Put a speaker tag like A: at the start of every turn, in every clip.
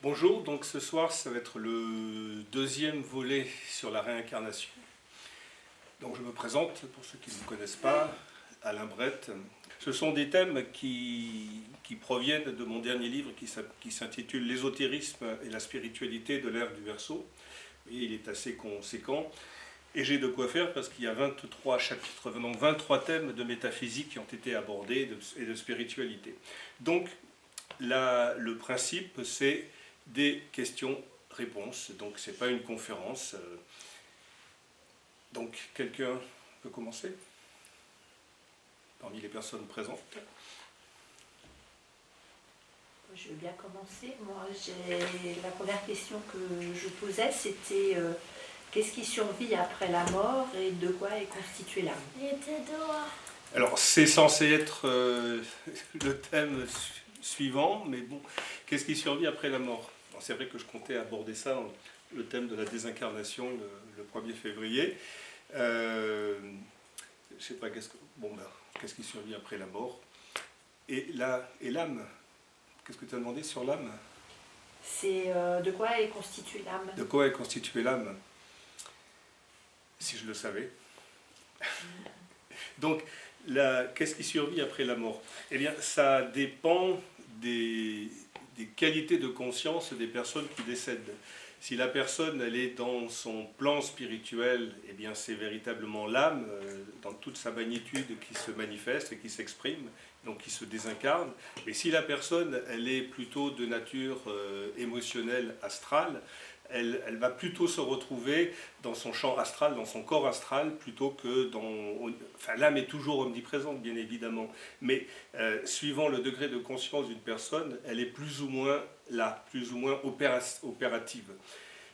A: Bonjour, donc ce soir ça va être le deuxième volet sur la réincarnation. Donc je me présente, pour ceux qui ne me connaissent pas, Alain Brett. Ce sont des thèmes qui proviennent de mon dernier livre qui s'intitule L'ésotérisme et la spiritualité de l'ère du Verseau. Et il est assez conséquent. Et j'ai de quoi faire parce qu'il y a 23 chapitres, donc 23 thèmes de métaphysique qui ont été abordés et de spiritualité. Donc le principe c'est des questions-réponses, donc ce n'est pas une conférence. Donc quelqu'un peut commencer parmi les personnes présentes?
B: Je veux bien commencer. Moi, la première question que je posais, c'était qu'est-ce qui survit après la mort et de quoi est constituée l'âme?
C: Il était dehors.
A: Alors c'est censé être le thème suivant, mais bon, qu'est-ce qui survit après la mort? C'est vrai que je comptais aborder ça, le thème de la désincarnation, le 1er février. Je sais pas, qu'est-ce qui survit après la mort? Et l'âme, qu'est-ce que tu as demandé sur l'âme?
B: C'est de quoi est constituée l'âme?
A: De quoi est constituée l'âme? Si je le savais. Donc, qu'est-ce qui survit après la mort? Eh bien, ça dépend des qualités de conscience des personnes qui décèdent. Si la personne elle est dans son plan spirituel, eh bien c'est véritablement l'âme dans toute sa magnitude qui se manifeste et qui s'exprime, donc qui se désincarne. Et si la personne elle est plutôt de nature émotionnelle, astrale, elle va plutôt se retrouver dans son champ astral, dans son corps astral, plutôt que dans... Enfin, l'âme est toujours omniprésente, bien évidemment, mais suivant le degré de conscience d'une personne, elle est plus ou moins là, plus ou moins opérative.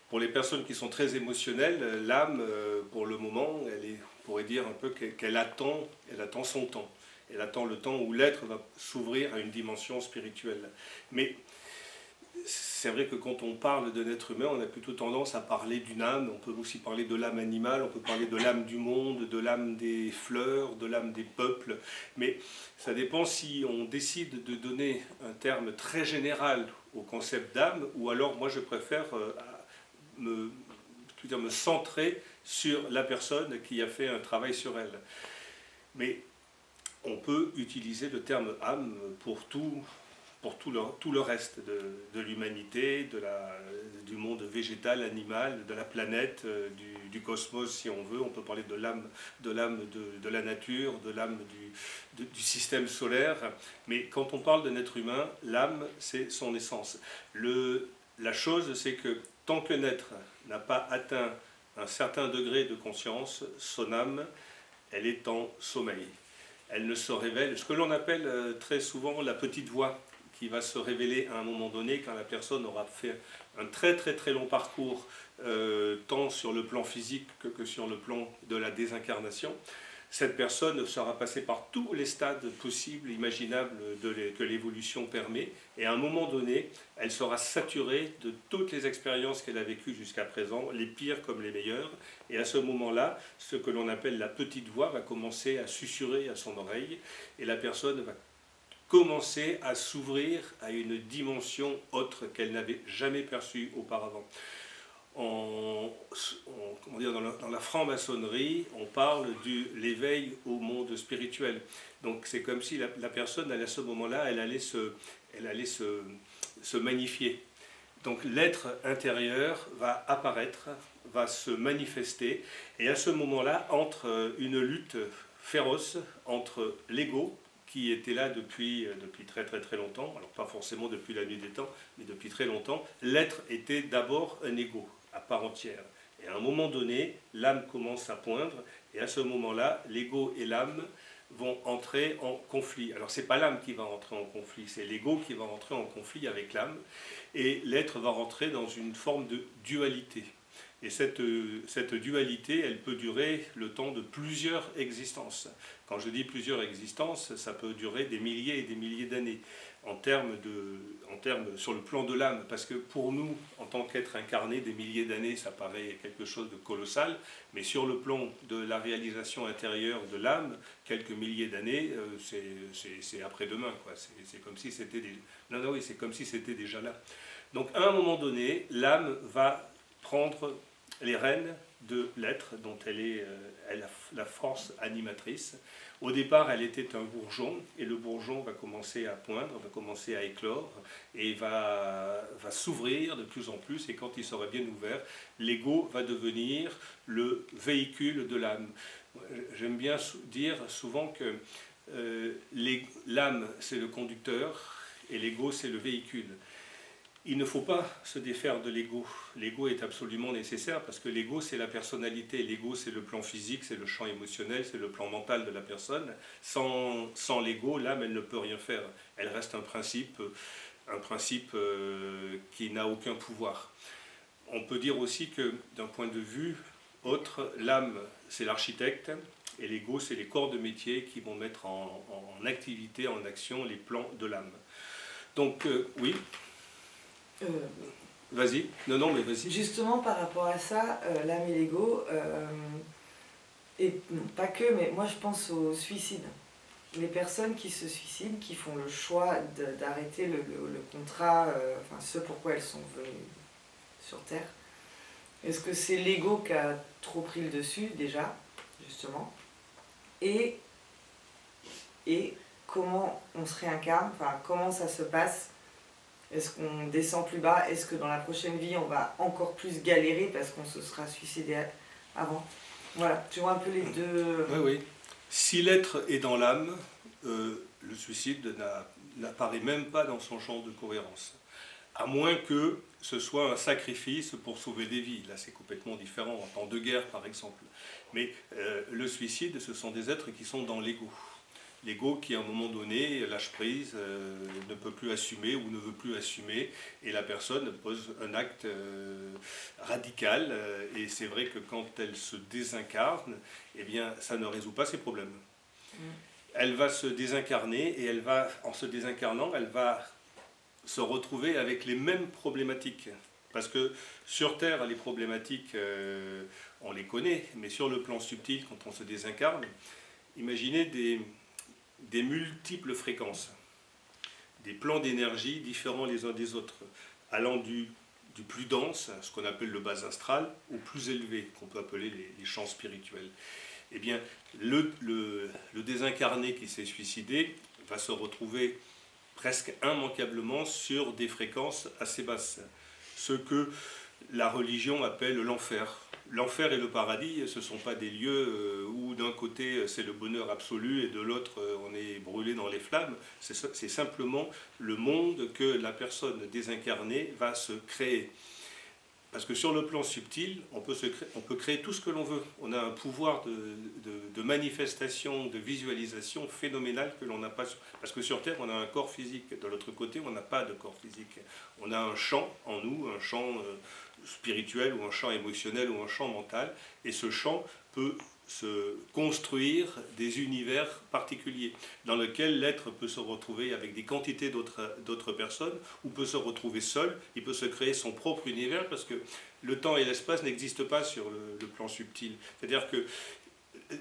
A: Pour les personnes qui sont très émotionnelles, l'âme, pour le moment, on pourrait dire un peu qu'elle attend son temps. Elle attend le temps où l'être va s'ouvrir à une dimension spirituelle. Mais c'est vrai que quand on parle d'un être humain, on a plutôt tendance à parler d'une âme. On peut aussi parler de l'âme animale, on peut parler de l'âme du monde, de l'âme des fleurs, de l'âme des peuples. Mais ça dépend si on décide de donner un terme très général au concept d'âme, ou alors moi je préfère me centrer sur la personne qui a fait un travail sur elle. Mais on peut utiliser le terme âme pour tout le reste de l'humanité, du monde végétal, animal, de la planète, du cosmos si on veut. On peut parler de l'âme de la nature, de l'âme du système solaire. Mais quand on parle d'un être humain, l'âme c'est son essence. La chose c'est que tant qu'un être n'a pas atteint un certain degré de conscience, son âme, elle est en sommeil. Elle ne se révèle, ce que l'on appelle très souvent la petite voix, qui va se révéler à un moment donné quand la personne aura fait un très très très long parcours, tant sur le plan physique que sur le plan de la désincarnation. Cette personne sera passée par tous les stades possibles, imaginables que l'évolution permet, et à un moment donné, elle sera saturée de toutes les expériences qu'elle a vécues jusqu'à présent, les pires comme les meilleures, et à ce moment-là, ce que l'on appelle la petite voix va commencer à susurrer à son oreille, et la personne va commencer à s'ouvrir à une dimension autre qu'elle n'avait jamais perçue auparavant. Dans la franc-maçonnerie, on parle de l'éveil au monde spirituel. Donc c'est comme si la personne, à ce moment-là, elle allait se magnifier. Donc l'être intérieur va apparaître, va se manifester, et à ce moment-là, entre une lutte féroce entre l'ego, qui était là depuis très très très longtemps, alors pas forcément depuis la nuit des temps, mais depuis très longtemps, l'être était d'abord un ego à part entière. Et à un moment donné, l'âme commence à poindre, et à ce moment-là, l'ego et l'âme vont entrer en conflit. Alors c'est pas l'âme qui va entrer en conflit, c'est l'ego qui va entrer en conflit avec l'âme, et l'être va rentrer dans une forme de dualité. Et cette dualité, elle peut durer le temps de plusieurs existences. Quand je dis plusieurs existences, ça peut durer des milliers et des milliers d'années. sur le plan de l'âme, parce que pour nous, en tant qu'être incarné, des milliers d'années, ça paraît quelque chose de colossal, mais sur le plan de la réalisation intérieure de l'âme, quelques milliers d'années, c'est après-demain, quoi. C'est comme si c'était non, non, oui, c'est comme si c'était déjà là. Donc, à un moment donné, l'âme va prendre les rênes de l'être dont elle a la force animatrice. Au départ, elle était un bourgeon, et le bourgeon va commencer à poindre, va commencer à éclore, et va s'ouvrir de plus en plus, et quand il sera bien ouvert, l'ego va devenir le véhicule de l'âme. J'aime bien dire souvent que l'âme, c'est le conducteur, et l'ego, c'est le véhicule. Il ne faut pas se défaire de l'ego. L'ego est absolument nécessaire parce que l'ego, c'est la personnalité. L'ego, c'est le plan physique, c'est le champ émotionnel, c'est le plan mental de la personne. Sans l'ego, l'âme, elle ne peut rien faire. Elle reste un principe qui n'a aucun pouvoir. On peut dire aussi que, d'un point de vue autre, l'âme, c'est l'architecte et l'ego, c'est les corps de métier qui vont mettre en activité, en action, les plans de l'âme. Donc, oui. Vas-y, non, mais vas-y.
C: Justement, par rapport à ça, l'âme et l'ego, et non, pas que, mais moi je pense au suicide. Les personnes qui se suicident, qui font le choix d'arrêter le contrat, enfin ce pourquoi elles sont venues sur Terre, est-ce que c'est l'ego qui a trop pris le dessus, déjà, justement, et comment on se réincarne, enfin comment ça se passe? Est-ce qu'on descend plus bas? Est-ce que dans la prochaine vie, on va encore plus galérer parce qu'on se sera suicidé avant? Voilà, tu vois un peu les deux...
A: Oui, oui. Si l'être est dans l'âme, le suicide n'apparaît même pas dans son champ de cohérence. À moins que ce soit un sacrifice pour sauver des vies. Là, c'est complètement différent, en temps de guerre, par exemple. Mais le suicide, ce sont des êtres qui sont dans l'ego. L'ego qui, à un moment donné, lâche prise, ne peut plus assumer ou ne veut plus assumer, et la personne pose un acte radical. Et c'est vrai que quand elle se désincarne, eh bien, ça ne résout pas ses problèmes. Elle va se désincarner, et en se désincarnant, elle va se retrouver avec les mêmes problématiques. Parce que sur Terre, les problématiques, on les connaît, mais sur le plan subtil, quand on se désincarne, imaginez des multiples fréquences, des plans d'énergie différents les uns des autres, allant du plus dense, ce qu'on appelle le bas astral, au plus élevé, qu'on peut appeler les champs spirituels. Eh bien, le désincarné qui s'est suicidé va se retrouver presque immanquablement sur des fréquences assez basses, ce que la religion appelle l'enfer. L'enfer et le paradis, ce ne sont pas des lieux où d'un côté c'est le bonheur absolu et de l'autre on est brûlé dans les flammes. C'est simplement le monde que la personne désincarnée va se créer. Parce que sur le plan subtil, on peut créer tout ce que l'on veut. On a un pouvoir de manifestation, de visualisation phénoménal que l'on n'a pas. Parce que sur Terre, on a un corps physique. De l'autre côté, on n'a pas de corps physique. On a un champ en nous, un champ spirituel ou un champ émotionnel ou un champ mental. Et ce champ peut se construire des univers particuliers dans lesquels l'être peut se retrouver avec des quantités d'autres personnes ou peut se retrouver seul, il peut se créer son propre univers parce que le temps et l'espace n'existent pas sur le plan subtil. C'est-à-dire que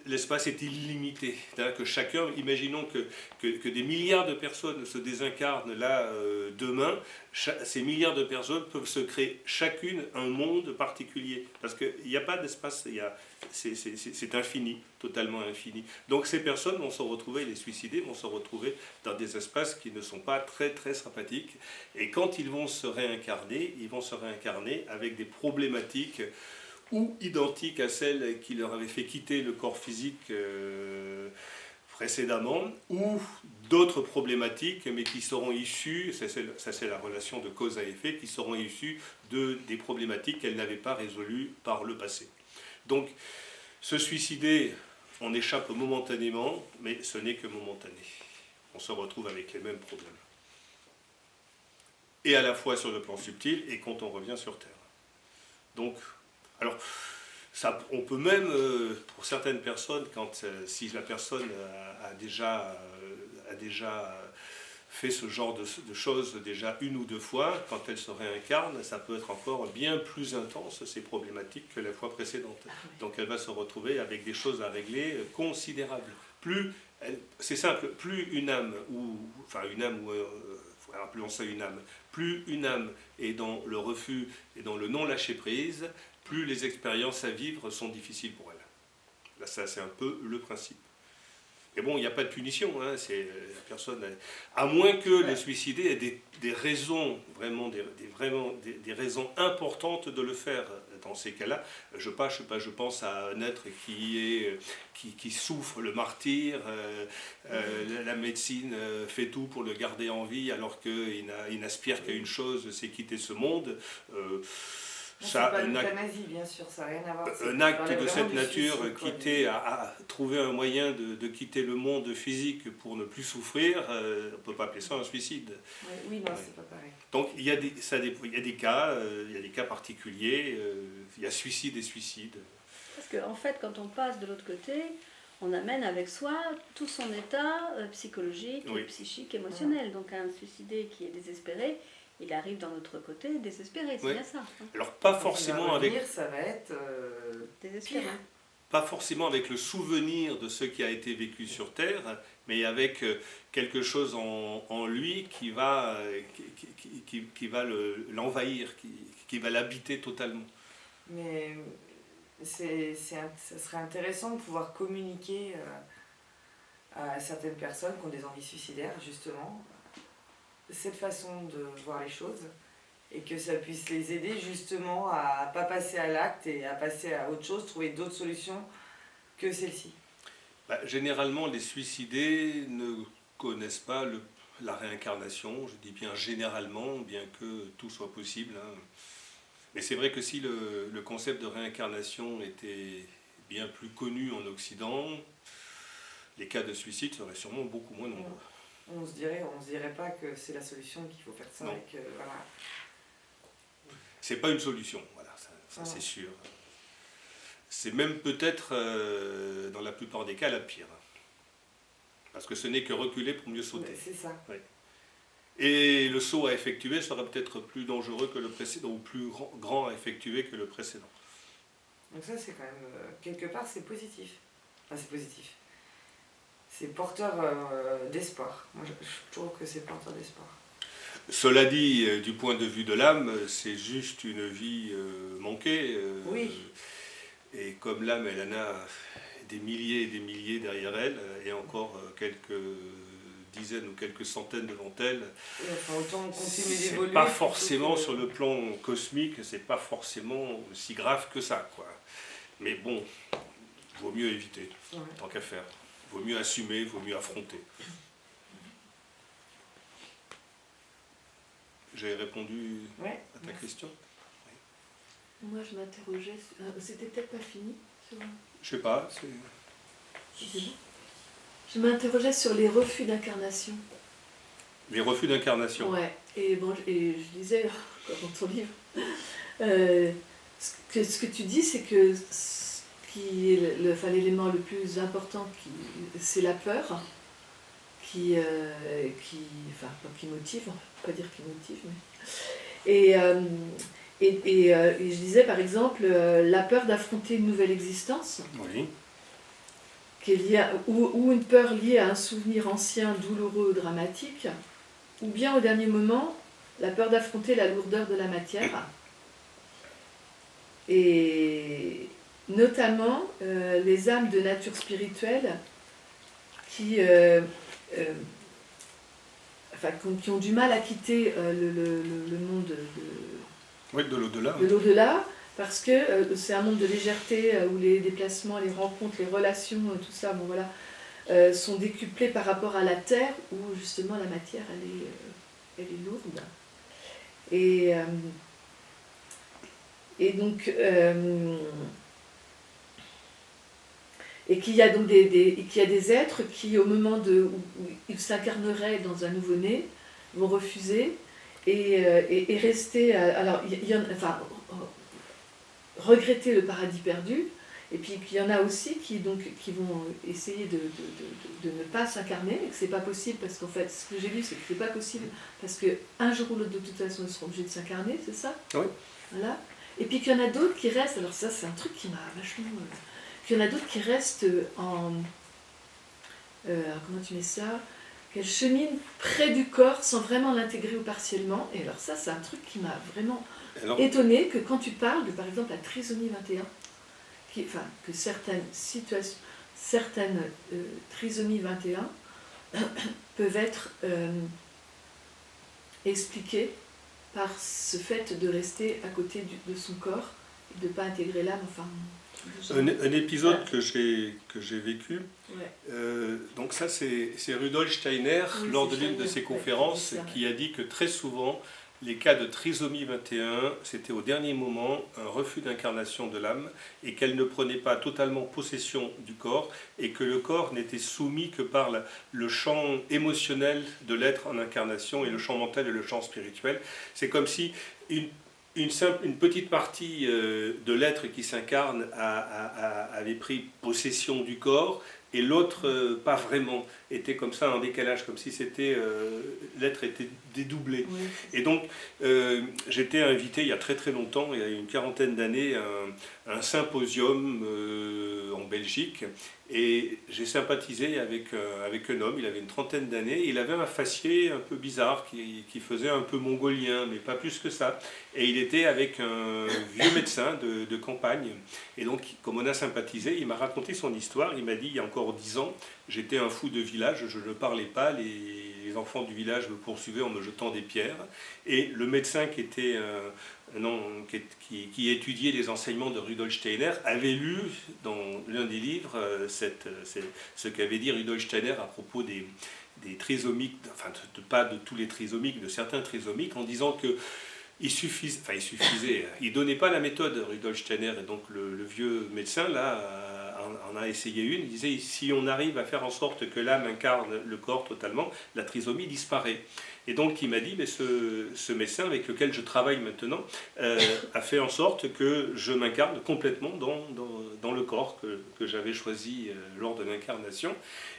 A: l'espace est illimité. C'est-à-dire que chacun, imaginons que des milliards de personnes se désincarnent là demain, ces milliards de personnes peuvent se créer chacune un monde particulier. Parce qu'il n'y a pas d'espace, c'est infini, totalement infini. Donc ces personnes vont se retrouver, les suicidés vont se retrouver dans des espaces qui ne sont pas très très sympathiques. Et quand ils vont se réincarner avec des problématiques ou identiques à celles qui leur avaient fait quitter le corps physique précédemment, ou d'autres problématiques, mais qui seront issues, ça c'est la relation de cause à effet, qui seront issues des problématiques qu'elles n'avaient pas résolues par le passé. Donc, se suicider, on échappe momentanément, mais ce n'est que momentané. On se retrouve avec les mêmes problèmes. Et à la fois sur le plan subtil, et quand on revient sur Terre. Donc, alors, on peut même, pour certaines personnes, si la personne a déjà fait ce genre de choses déjà une ou deux fois, quand elle se réincarne, ça peut être encore bien plus intense, ces problématiques, que la fois précédente. Donc elle va se retrouver avec des choses à régler considérables. C'est simple, plus une âme, appelons ça une âme, plus une âme est dans le refus et dans le non-lâcher-prise, plus les expériences à vivre sont difficiles pour elle. Là, ça, c'est un peu le principe. Et bon, il n'y a pas de punition, hein, la personne, à moins que le suicidé ait des raisons, vraiment des raisons importantes de le faire. Dans ces cas-là, je pense à un être qui souffre le martyre, la médecine fait tout pour le garder en vie alors qu'il n'aspire qu'à une chose, c'est quitter ce monde.
C: Ça, pas l'euthanasie, bien sûr, ça n'a rien à voir.
A: Un acte de cette nature, quitter, à trouver un moyen de quitter le monde physique pour ne plus souffrir, on ne peut pas appeler ça un suicide.
C: Oui, non, c'est pas pareil.
A: Donc il y a des cas particuliers, il y a suicide et suicide.
D: Parce qu'en fait, quand on passe de l'autre côté, on amène avec soi tout son état psychologique, psychique, émotionnel. Donc un suicidé qui est désespéré, il arrive dans notre côté désespéré, c'est bien ça. Hein.
A: Alors pas forcément avec...
C: Ça va être
D: désespéré.
A: Pas forcément avec le souvenir de ce qui a été vécu sur Terre, mais avec quelque chose en lui qui va l'envahir, qui va l'habiter totalement.
C: Mais ça serait intéressant de pouvoir communiquer à certaines personnes qui ont des envies suicidaires, justement, cette façon de voir les choses, et que ça puisse les aider justement à ne pas passer à l'acte et à passer à autre chose, trouver d'autres solutions que celle-ci.
A: Généralement, les suicidés ne connaissent pas la réincarnation, je dis bien généralement, bien que tout soit possible. Hein. Mais c'est vrai que si le concept de réincarnation était bien plus connu en Occident, les cas de suicide seraient sûrement beaucoup moins nombreux.
C: On se dirait pas que c'est la solution, qu'il faut faire ça.
A: Non.
C: Et que, voilà.
A: C'est pas une solution, voilà, ça c'est sûr. C'est même peut-être, dans la plupart des cas, la pire. Parce que ce n'est que reculer pour mieux sauter.
C: C'est ça.
A: Ouais. Et le saut à effectuer sera peut-être plus dangereux que le précédent, ou plus grand à effectuer que le précédent.
C: Donc ça, c'est quand même, quelque part, c'est positif. Enfin, c'est positif. C'est porteur d'espoir. Moi, je trouve que c'est porteur d'espoir.
A: Cela dit, du point de vue de l'âme, c'est juste une vie manquée.
C: Oui.
A: Et comme l'âme, elle en a des milliers et des milliers derrière elle, et encore quelques dizaines ou quelques centaines devant elle,
C: autant continuer
A: c'est
C: d'évoluer.
A: pas forcément sur le plan cosmique, c'est pas forcément si grave que ça, quoi. Mais bon, vaut mieux éviter, tant qu'à faire. Vaut mieux assumer, vaut mieux affronter. J'ai répondu à ta question.
B: Moi, je m'interrogeais. C'était peut-être pas fini.
A: Je sais pas.
B: Je m'interrogeais sur les refus d'incarnation.
A: Les refus d'incarnation.
B: Ouais. Et je disais dans ton livre, ce que tu dis, c'est que l'élément le plus important, c'est la peur, qui motive, on peut pas dire qui motive, mais... Et je disais par exemple la peur d'affronter une nouvelle existence, qui est liée ou une peur liée à un souvenir ancien, douloureux ou dramatique, ou bien au dernier moment, la peur d'affronter la lourdeur de la matière. Et notamment les âmes de nature spirituelle qui ont du mal à quitter le monde
A: de l'au-delà.
B: De l'au-delà, parce que c'est un monde de légèreté où les déplacements, les rencontres, les relations, tout ça, bon voilà, sont décuplés par rapport à la terre où justement la matière elle est lourde. Et donc et qu'il y a donc des êtres qui, au moment où ils s'incarneraient dans un nouveau-né, vont refuser et rester, regretter le paradis perdu, Et puis il y en a aussi qui vont essayer de ne pas s'incarner, mais que c'est pas possible parce qu'en fait, ce que j'ai lu, c'est que c'est pas possible parce qu'un jour ou l'autre, de toute façon, ils seront obligés de s'incarner, c'est ça?
A: Oui.
B: Voilà. Et puis qu'il y en a d'autres qui restent, alors ça c'est un truc qui m'a vachement... qu'il y en a d'autres qui restent en... comment tu mets ça? Qu'elles cheminent près du corps sans vraiment l'intégrer ou partiellement. Et alors ça c'est un truc qui m'a vraiment étonnée, que quand tu parles de par exemple la trisomie 21, que certaines situations, certaines trisomies 21 peuvent être expliquées par ce fait de rester à côté de son corps et de ne pas intégrer l'âme. Enfin,
A: un épisode que j'ai vécu,
B: ouais.
A: Donc ça c'est Rudolf Steiner,
B: Oui,
A: lors de l'une de ses conférences, qui a dit que très souvent les cas de trisomie 21, c'était au dernier moment un refus d'incarnation de l'âme et qu'elle ne prenait pas totalement possession du corps et que le corps n'était soumis que par le champ émotionnel de l'être en incarnation et le champ mental et le champ spirituel. C'est comme si une petite partie de l'être qui s'incarne avait pris possession du corps et l'autre pas vraiment, était comme ça en décalage, comme si l'être était dédoublé. Oui. Et donc j'étais invité il y a très très longtemps, il y a une quarantaine d'années, à un symposium en Belgique, et j'ai sympathisé avec un homme, il avait une trentaine d'années, il avait un faciès un peu bizarre qui faisait un peu mongolien, mais pas plus que ça. Et il était avec un vieux médecin de campagne. Et donc, comme on a sympathisé, il m'a raconté son histoire. Il m'a dit, il y a encore 10 ans, j'étais un fou de village, je ne parlais pas, les enfants du village me poursuivaient en me jetant des pierres. Et le médecin qui étudiait les enseignements de Rudolf Steiner avait lu dans l'un des livres ce qu'avait dit Rudolf Steiner à propos des trisomiques, enfin pas de tous les trisomiques, de certains trisomiques, en disant que il donnait pas la méthode, Rudolf Steiner, et donc le vieux médecin là en a essayé une. Il disait, si on arrive à faire en sorte que l'âme incarne le corps totalement, la trisomie disparaît. Et donc il m'a dit, mais ce médecin avec lequel je travaille maintenant a fait en sorte que je m'incarne complètement dans le corps que j'avais choisi lors de l'incarnation.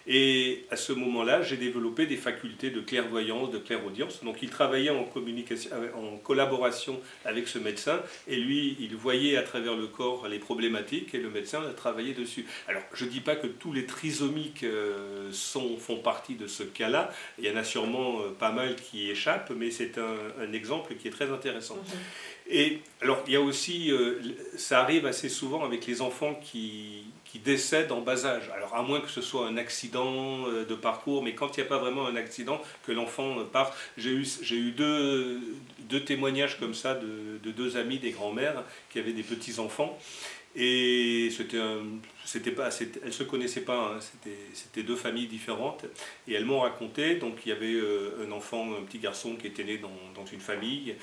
A: Et à ce moment-là, j'ai développé des facultés de clairvoyance, de clairaudience. Donc il travaillait en collaboration avec ce médecin, et lui, il voyait à travers le corps les problématiques, et le médecin a travaillé dessus. Alors, je ne dis pas que tous les trisomiques font partie de ce cas-là. Il y en a sûrement pas mal qui échappent, mais c'est un exemple qui est très intéressant. Mmh. Et alors, il y a aussi, ça arrive assez souvent avec les enfants qui décèdent en bas âge. Alors, à moins que ce soit un accident de parcours, mais quand il n'y a pas vraiment un accident, que l'enfant part. J'ai eu deux témoignages comme ça de deux amis, des grands-mères, qui avaient des petits-enfants. Et elles ne se connaissaient pas, hein, c'était deux familles différentes. Et elles m'ont raconté, donc il y avait un petit garçon qui était né dans une famille,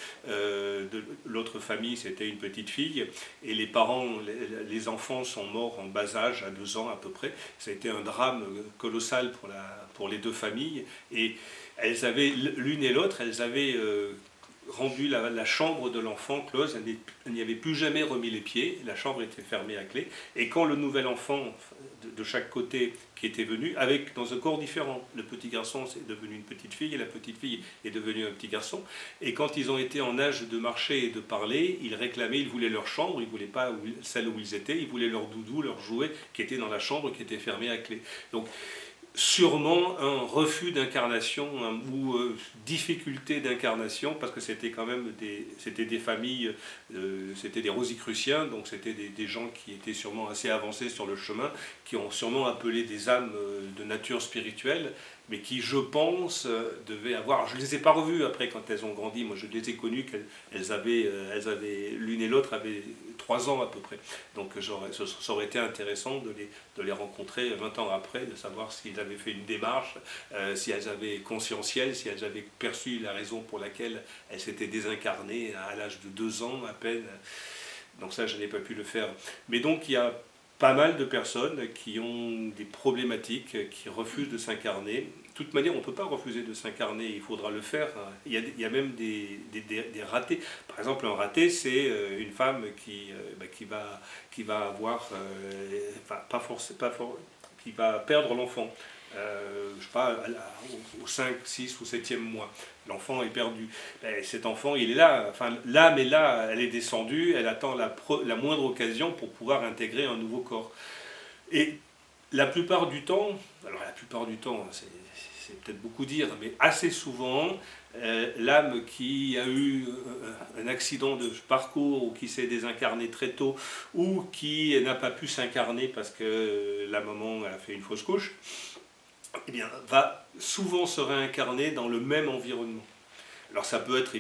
A: l'autre famille c'était une petite fille, et les enfants sont morts en bas âge, à 2 ans à peu près. Ça a été un drame colossal pour les deux familles. Et elles avaient, l'une et l'autre, elles avaient rendu la chambre de l'enfant close, elle n'y avait plus jamais remis les pieds, la chambre était fermée à clé, et quand le nouvel enfant de chaque côté qui était venu, dans un corps différent, le petit garçon est devenu une petite fille, et la petite fille est devenue un petit garçon, et quand ils ont été en âge de marcher et de parler, ils voulaient leur chambre, ils ne voulaient pas celle où ils étaient, ils voulaient leur doudou, leur jouet qui était dans la chambre qui était fermée à clé. Donc, sûrement un refus d'incarnation ou difficulté d'incarnation, parce que c'était quand même des familles, c'était des Rosicruciens, donc c'était des gens qui étaient sûrement assez avancés sur le chemin, qui ont sûrement appelé des âmes de nature spirituelle, mais qui, je pense, devaient avoir... Je ne les ai pas revues après quand elles ont grandi, moi je les ai connues, elles avaient l'une et l'autre avaient 3 ans à peu près. Donc ça aurait été intéressant de les rencontrer 20 ans après, de savoir s'ils avaient fait une démarche, si elles avaient conscientiel, si elles avaient perçu la raison pour laquelle elles s'étaient désincarnées à l'âge de 2 ans à peine. Donc ça, je n'ai pas pu le faire. Mais donc il y a pas mal de personnes qui ont des problématiques, qui refusent de s'incarner, toute manière, on ne peut pas refuser de s'incarner, il faudra le faire. Il y a même des ratés. Par exemple, un raté, c'est une femme qui va avoir, qui va perdre l'enfant. Je ne sais pas, au 5, 6 ou 7e mois. L'enfant est perdu. Cet enfant, il est là. Enfin, l'âme est là, elle est descendue, elle attend la moindre occasion pour pouvoir intégrer un nouveau corps. Et la plupart du temps, c'est peut-être beaucoup dire, mais assez souvent, l'âme qui a eu un accident de parcours ou qui s'est désincarnée très tôt ou qui n'a pas pu s'incarner parce que la maman a fait une fausse couche, eh bien, va souvent se réincarner dans le même environnement. Alors ça peut être,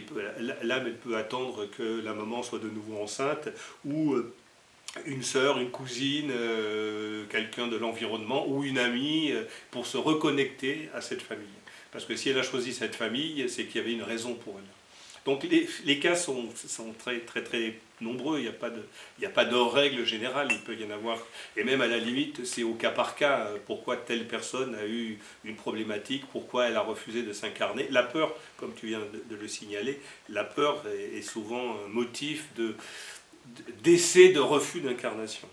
A: l'âme elle peut attendre que la maman soit de nouveau enceinte ou une sœur, une cousine, quelqu'un de l'environnement ou une amie pour se reconnecter à cette famille. Parce que si elle a choisi cette famille, c'est qu'il y avait une raison pour elle. Donc les cas sont très, très, très nombreux, il n'y a pas de règle générale, il peut y en avoir, et même à la limite, c'est au cas par cas, pourquoi telle personne a eu une problématique, pourquoi elle a refusé de s'incarner. La peur, comme tu viens de le signaler, la peur est souvent un motif d'essai de refus d'incarnation.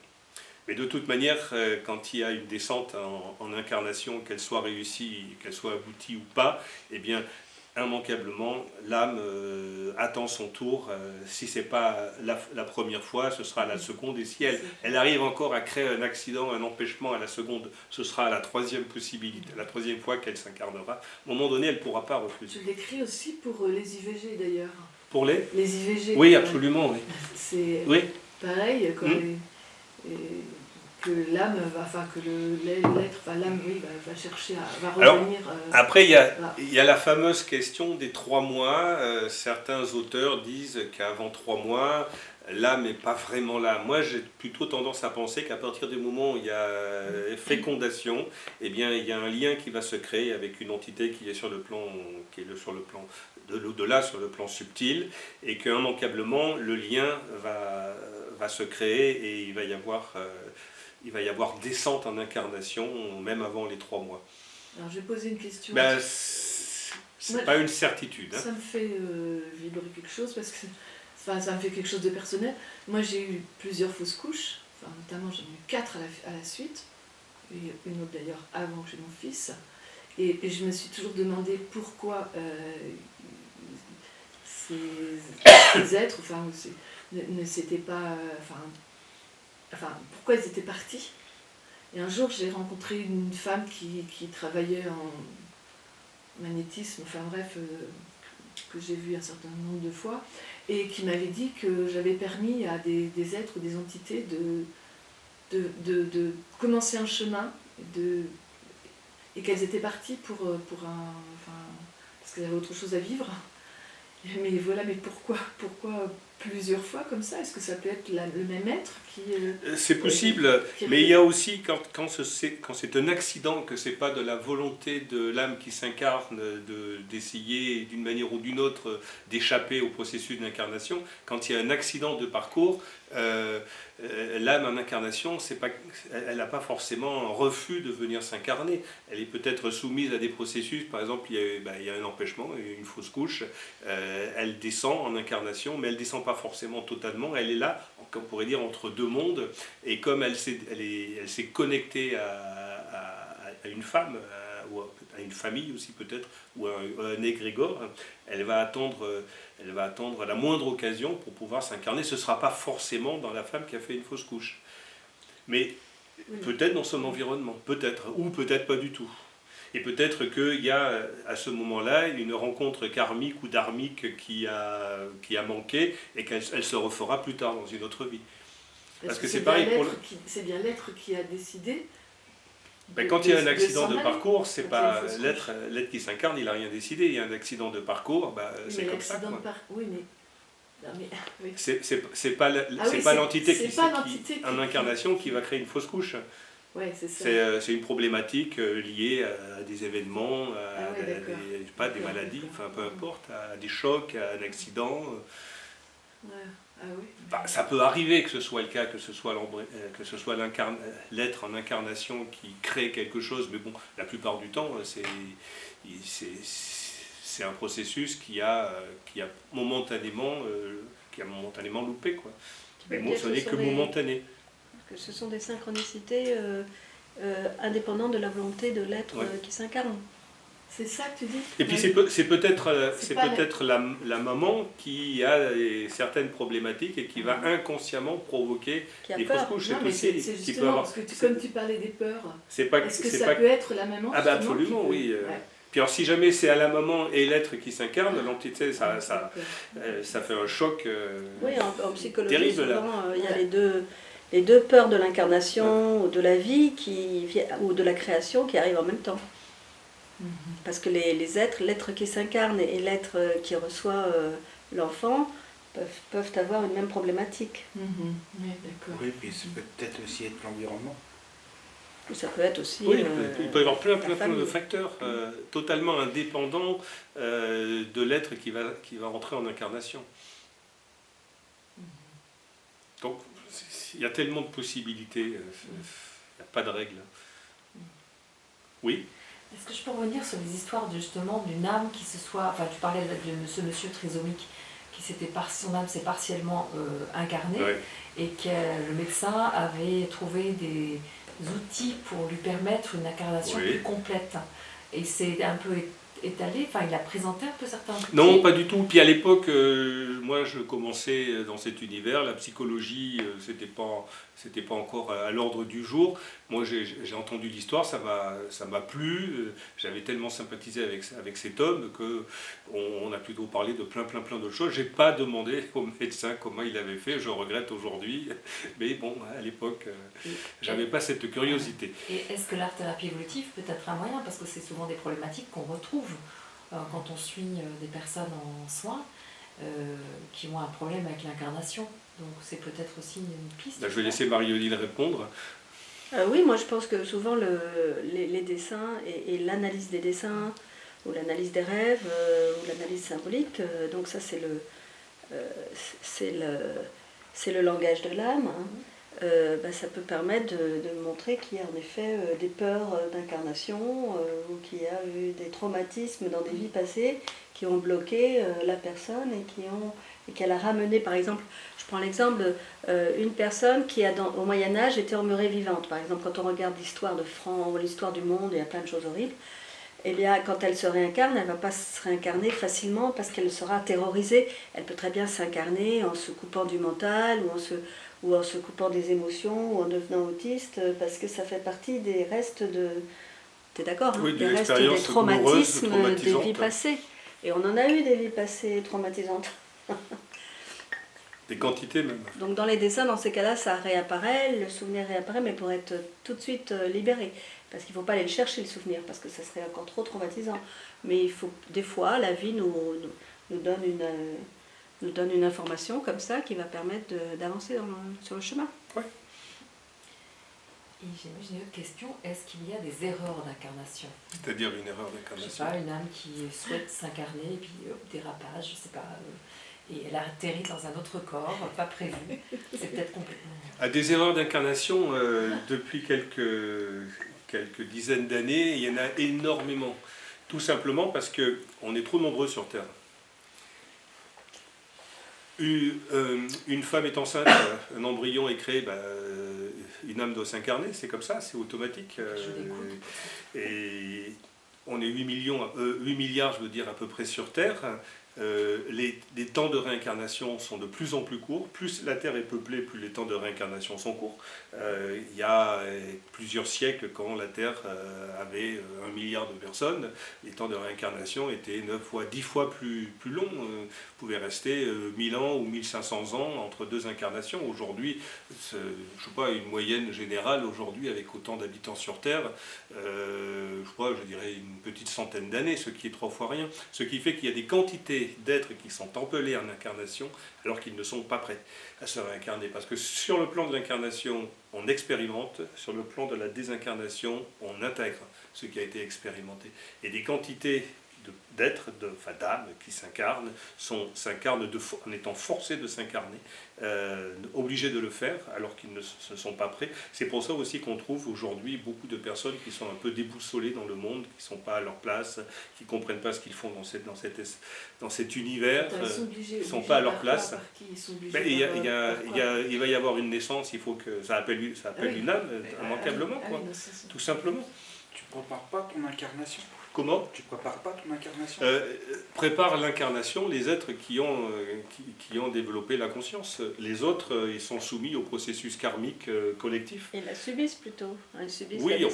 A: Mais de toute manière, quand il y a une descente en incarnation, qu'elle soit réussie, qu'elle soit aboutie ou pas, eh bien, immanquablement, l'âme attend son tour. Si ce n'est pas la première fois, ce sera la seconde. Et si elle arrive encore à créer un accident, un empêchement à la seconde, ce sera la troisième possibilité, la troisième fois qu'elle s'incarnera. À un moment donné, elle ne pourra pas refuser.
B: Tu l'écris aussi pour les IVG d'ailleurs.
A: Pour les
B: IVG.
A: Oui, absolument. Oui.
B: C'est pareil, quand que l'âme va chercher va revenir.
A: Après, il y a la fameuse question des 3 mois. Certains auteurs disent qu'avant 3 mois, l'âme n'est pas vraiment là. Moi, j'ai plutôt tendance à penser qu'à partir du moment où il y a fécondation, eh bien, il y a un lien qui va se créer avec une entité qui est sur le plan de l'au-delà, sur le plan subtil, et qu'immanquablement, le lien va se créer et il va y avoir descente en incarnation, même avant les 3 mois.
B: Alors, je vais poser une question.
A: C'est pas une certitude.
B: Ça me fait vibrer quelque chose, parce que ça me fait quelque chose de personnel. Moi, j'ai eu plusieurs fausses couches, notamment j'en ai eu 4 à la suite, et une autre d'ailleurs avant que j'ai mon fils. Et je me suis toujours demandé pourquoi ces êtres, ne s'étaient pas... pourquoi ils étaient partis. Et un jour, j'ai rencontré une femme qui travaillait en magnétisme, que j'ai vu un certain nombre de fois, et qui m'avait dit que j'avais permis à des êtres ou des entités de commencer un chemin, et qu'elles étaient parties parce qu'elles avaient autre chose à vivre. Mais voilà, mais pourquoi plusieurs fois comme ça? Est-ce que ça peut être le même être qui...
A: C'est possible, mais il y a aussi, quand c'est un accident, que ce n'est pas de la volonté de l'âme qui s'incarne d'essayer d'une manière ou d'une autre d'échapper au processus d'incarnation, quand il y a un accident de parcours, l'âme en incarnation, elle n'a pas forcément un refus de venir s'incarner. Elle est peut-être soumise à des processus, par exemple, il y a un empêchement, une fausse couche, elle descend en incarnation, mais elle ne descend pas forcément totalement, elle est là, on pourrait dire, entre deux mondes, et comme elle s'est connectée à une femme, ou à une famille aussi peut-être, ou à un égrégore, elle va attendre la moindre occasion pour pouvoir s'incarner. Ce ne sera pas forcément dans la femme qui a fait une fausse couche, mais peut-être dans son environnement, peut-être, ou peut-être pas du tout. Et peut-être qu'il y a à ce moment-là une rencontre karmique ou dharmique qui a manqué et qu'elle se refera plus tard dans une autre vie. Parce que c'est pareil pour
B: c'est bien l'être qui a décidé.
A: Quand il y a un accident de parcours, c'est pas l'être qui s'incarne, il n'a rien décidé. Il y a un accident de parcours, c'est comme ça.
B: Oui, mais... Oui.
A: C'est pas l'entité en incarnation qui va créer une fausse couche.
B: Ouais, c'est ça.
A: C'est une problématique liée à des événements, à des maladies, peu importe, à des chocs, à un accident.
B: Ouais. Ah oui.
A: Bah, ça peut arriver que ce soit le cas, que ce soit l'être en incarnation qui crée quelque chose, mais bon, la plupart du temps, c'est un processus qui a momentanément loupé, quoi. Mais bon, ce n'est que momentané.
D: Que ce sont des synchronicités indépendantes de la volonté de l'être qui s'incarne.
B: C'est ça que tu dis?
A: Et puis c'est peut-être la maman qui a certaines problématiques et qui va inconsciemment provoquer des fausses couches.
B: C'est justement parce que comme tu parlais des peurs, est-ce que ça peut être la maman?
A: Ah bah absolument, oui. Puis alors si jamais c'est à la maman et l'être qui s'incarne, l'entité, ça fait un choc
D: oui, en psychologie,
A: terrible.
D: Souvent, il y a les deux peurs de l'incarnation ou de la vie ou de la création qui arrivent en même temps. Parce que les êtres, l'être qui s'incarne et l'être qui reçoit l'enfant peuvent avoir une même problématique.
B: Oui, d'accord.
E: Oui, puis ça peut peut-être aussi être l'environnement.
D: Ça peut être aussi...
A: Oui, il peut y avoir plein de facteurs totalement indépendants de l'être qui va rentrer en incarnation. Donc, il y a tellement de possibilités, il n'y a pas de règle. Oui.
F: Est-ce que je peux revenir sur les histoires justement d'une âme qui se soit... Enfin, tu parlais de ce monsieur trisomique qui son âme s'est partiellement incarnée et que le médecin avait trouvé des outils pour lui permettre une incarnation plus complète. Et c'est un peu étalé, enfin il a présenté un peu certains outils.
A: Non, pas du tout. Puis à l'époque, moi je commençais dans cet univers, la psychologie, c'était pas encore à l'ordre du jour. Moi j'ai entendu l'histoire, ça m'a plu, j'avais tellement sympathisé avec cet homme qu'on a plutôt parlé de plein d'autres choses. J'ai pas demandé au médecin comment il avait fait, je regrette aujourd'hui, mais bon, à l'époque, j'avais pas cette curiosité.
F: Et est-ce que l'art-thérapie évolutive peut être un moyen, parce que c'est souvent des problématiques qu'on retrouve quand on suit des personnes en soins qui ont un problème avec l'incarnation. Donc c'est peut-être aussi une piste.
A: Là, je vais laisser Marie-Odile répondre.
D: Oui, moi je pense que souvent les dessins et l'analyse des dessins, ou l'analyse des rêves, ou l'analyse symbolique, donc ça c'est le langage de l'âme, hein. Ça peut permettre de montrer qu'il y a en effet des peurs d'incarnation, ou qu'il y a eu des traumatismes dans des vies passées qui ont bloqué la personne et qu'elle a ramené, par exemple, je prends l'exemple, une personne qui au Moyen-Âge était emmurée vivante. Par exemple, quand on regarde l'histoire de France, l'histoire du monde, il y a plein de choses horribles. Eh bien, quand elle se réincarne, elle ne va pas se réincarner facilement parce qu'elle sera terrorisée. Elle peut très bien s'incarner en se coupant du mental ou en se coupant des émotions ou en devenant autiste parce que ça fait partie des restes de... T'es d'accord, hein, des restes des traumatismes des vies passées. Et on en a eu des vies passées traumatisantes.
A: Des quantités même.
D: Donc dans les dessins, dans ces cas-là, ça réapparaît, le souvenir réapparaît, mais pour être tout de suite libéré. Parce qu'il ne faut pas aller le chercher, le souvenir, parce que ça serait encore trop traumatisant. Mais il faut, des fois, la vie nous donne une information comme ça qui va permettre d'avancer sur le chemin.
A: Ouais.
F: Et j'ai une autre question, est-ce qu'il y a des erreurs d'incarnation?
A: C'est-à-dire une erreur d'incarnation?
F: Je sais pas, une âme qui souhaite s'incarner, et puis dérapage, je sais pas, et elle a atterri dans un autre corps, pas prévu, c'est peut-être complètement...
A: À des erreurs d'incarnation, depuis quelques dizaines d'années, il y en a énormément. Tout simplement parce qu'on est trop nombreux sur Terre. Une femme est enceinte, un embryon est créé, une âme doit s'incarner, c'est comme ça, c'est automatique. Et on est 8 milliards, je veux dire, à peu près sur Terre. Les temps de réincarnation sont de plus en plus courts. Plus la Terre est peuplée, plus les temps de réincarnation sont courts. Il y a plusieurs siècles, quand la Terre avait 1 milliard de personnes, les temps de réincarnation étaient 9 fois, 10 fois plus longs. Vous pouvez rester 1000 ans ou 1500 ans entre deux incarnations. Aujourd'hui, je ne sais pas, une moyenne générale aujourd'hui, avec autant d'habitants sur Terre, je dirais une petite centaine d'années, ce qui est 3 fois rien. Ce qui fait qu'il y a des quantités d'êtres qui sont empelés en incarnation alors qu'ils ne sont pas prêts à se réincarner. Parce que sur le plan de l'incarnation, on expérimente, sur le plan de la désincarnation, on intègre ce qui a été expérimenté. Et des quantités d'âmes qui s'incarnent, en étant forcés de s'incarner, obligés de le faire alors qu'ils ne se sont pas prêts. C'est pour ça aussi qu'on trouve aujourd'hui beaucoup de personnes qui sont un peu déboussolées dans le monde, qui ne sont pas à leur place, qui ne comprennent pas ce qu'ils font dans cet univers, qui ne sont pas à leur place. Il va y avoir une naissance, il faut que ça appelle une âme, immanquablement, quoi, tout simplement.
E: Tu ne prépares pas ton incarnation?
A: Comment?
E: Tu ne prépares pas ton incarnation?
A: Prépare l'incarnation les êtres qui ont développé la conscience. Les autres, ils sont soumis au processus karmique collectif.
D: Ils la subissent plutôt. Ils subissent
A: oui,
D: la
A: on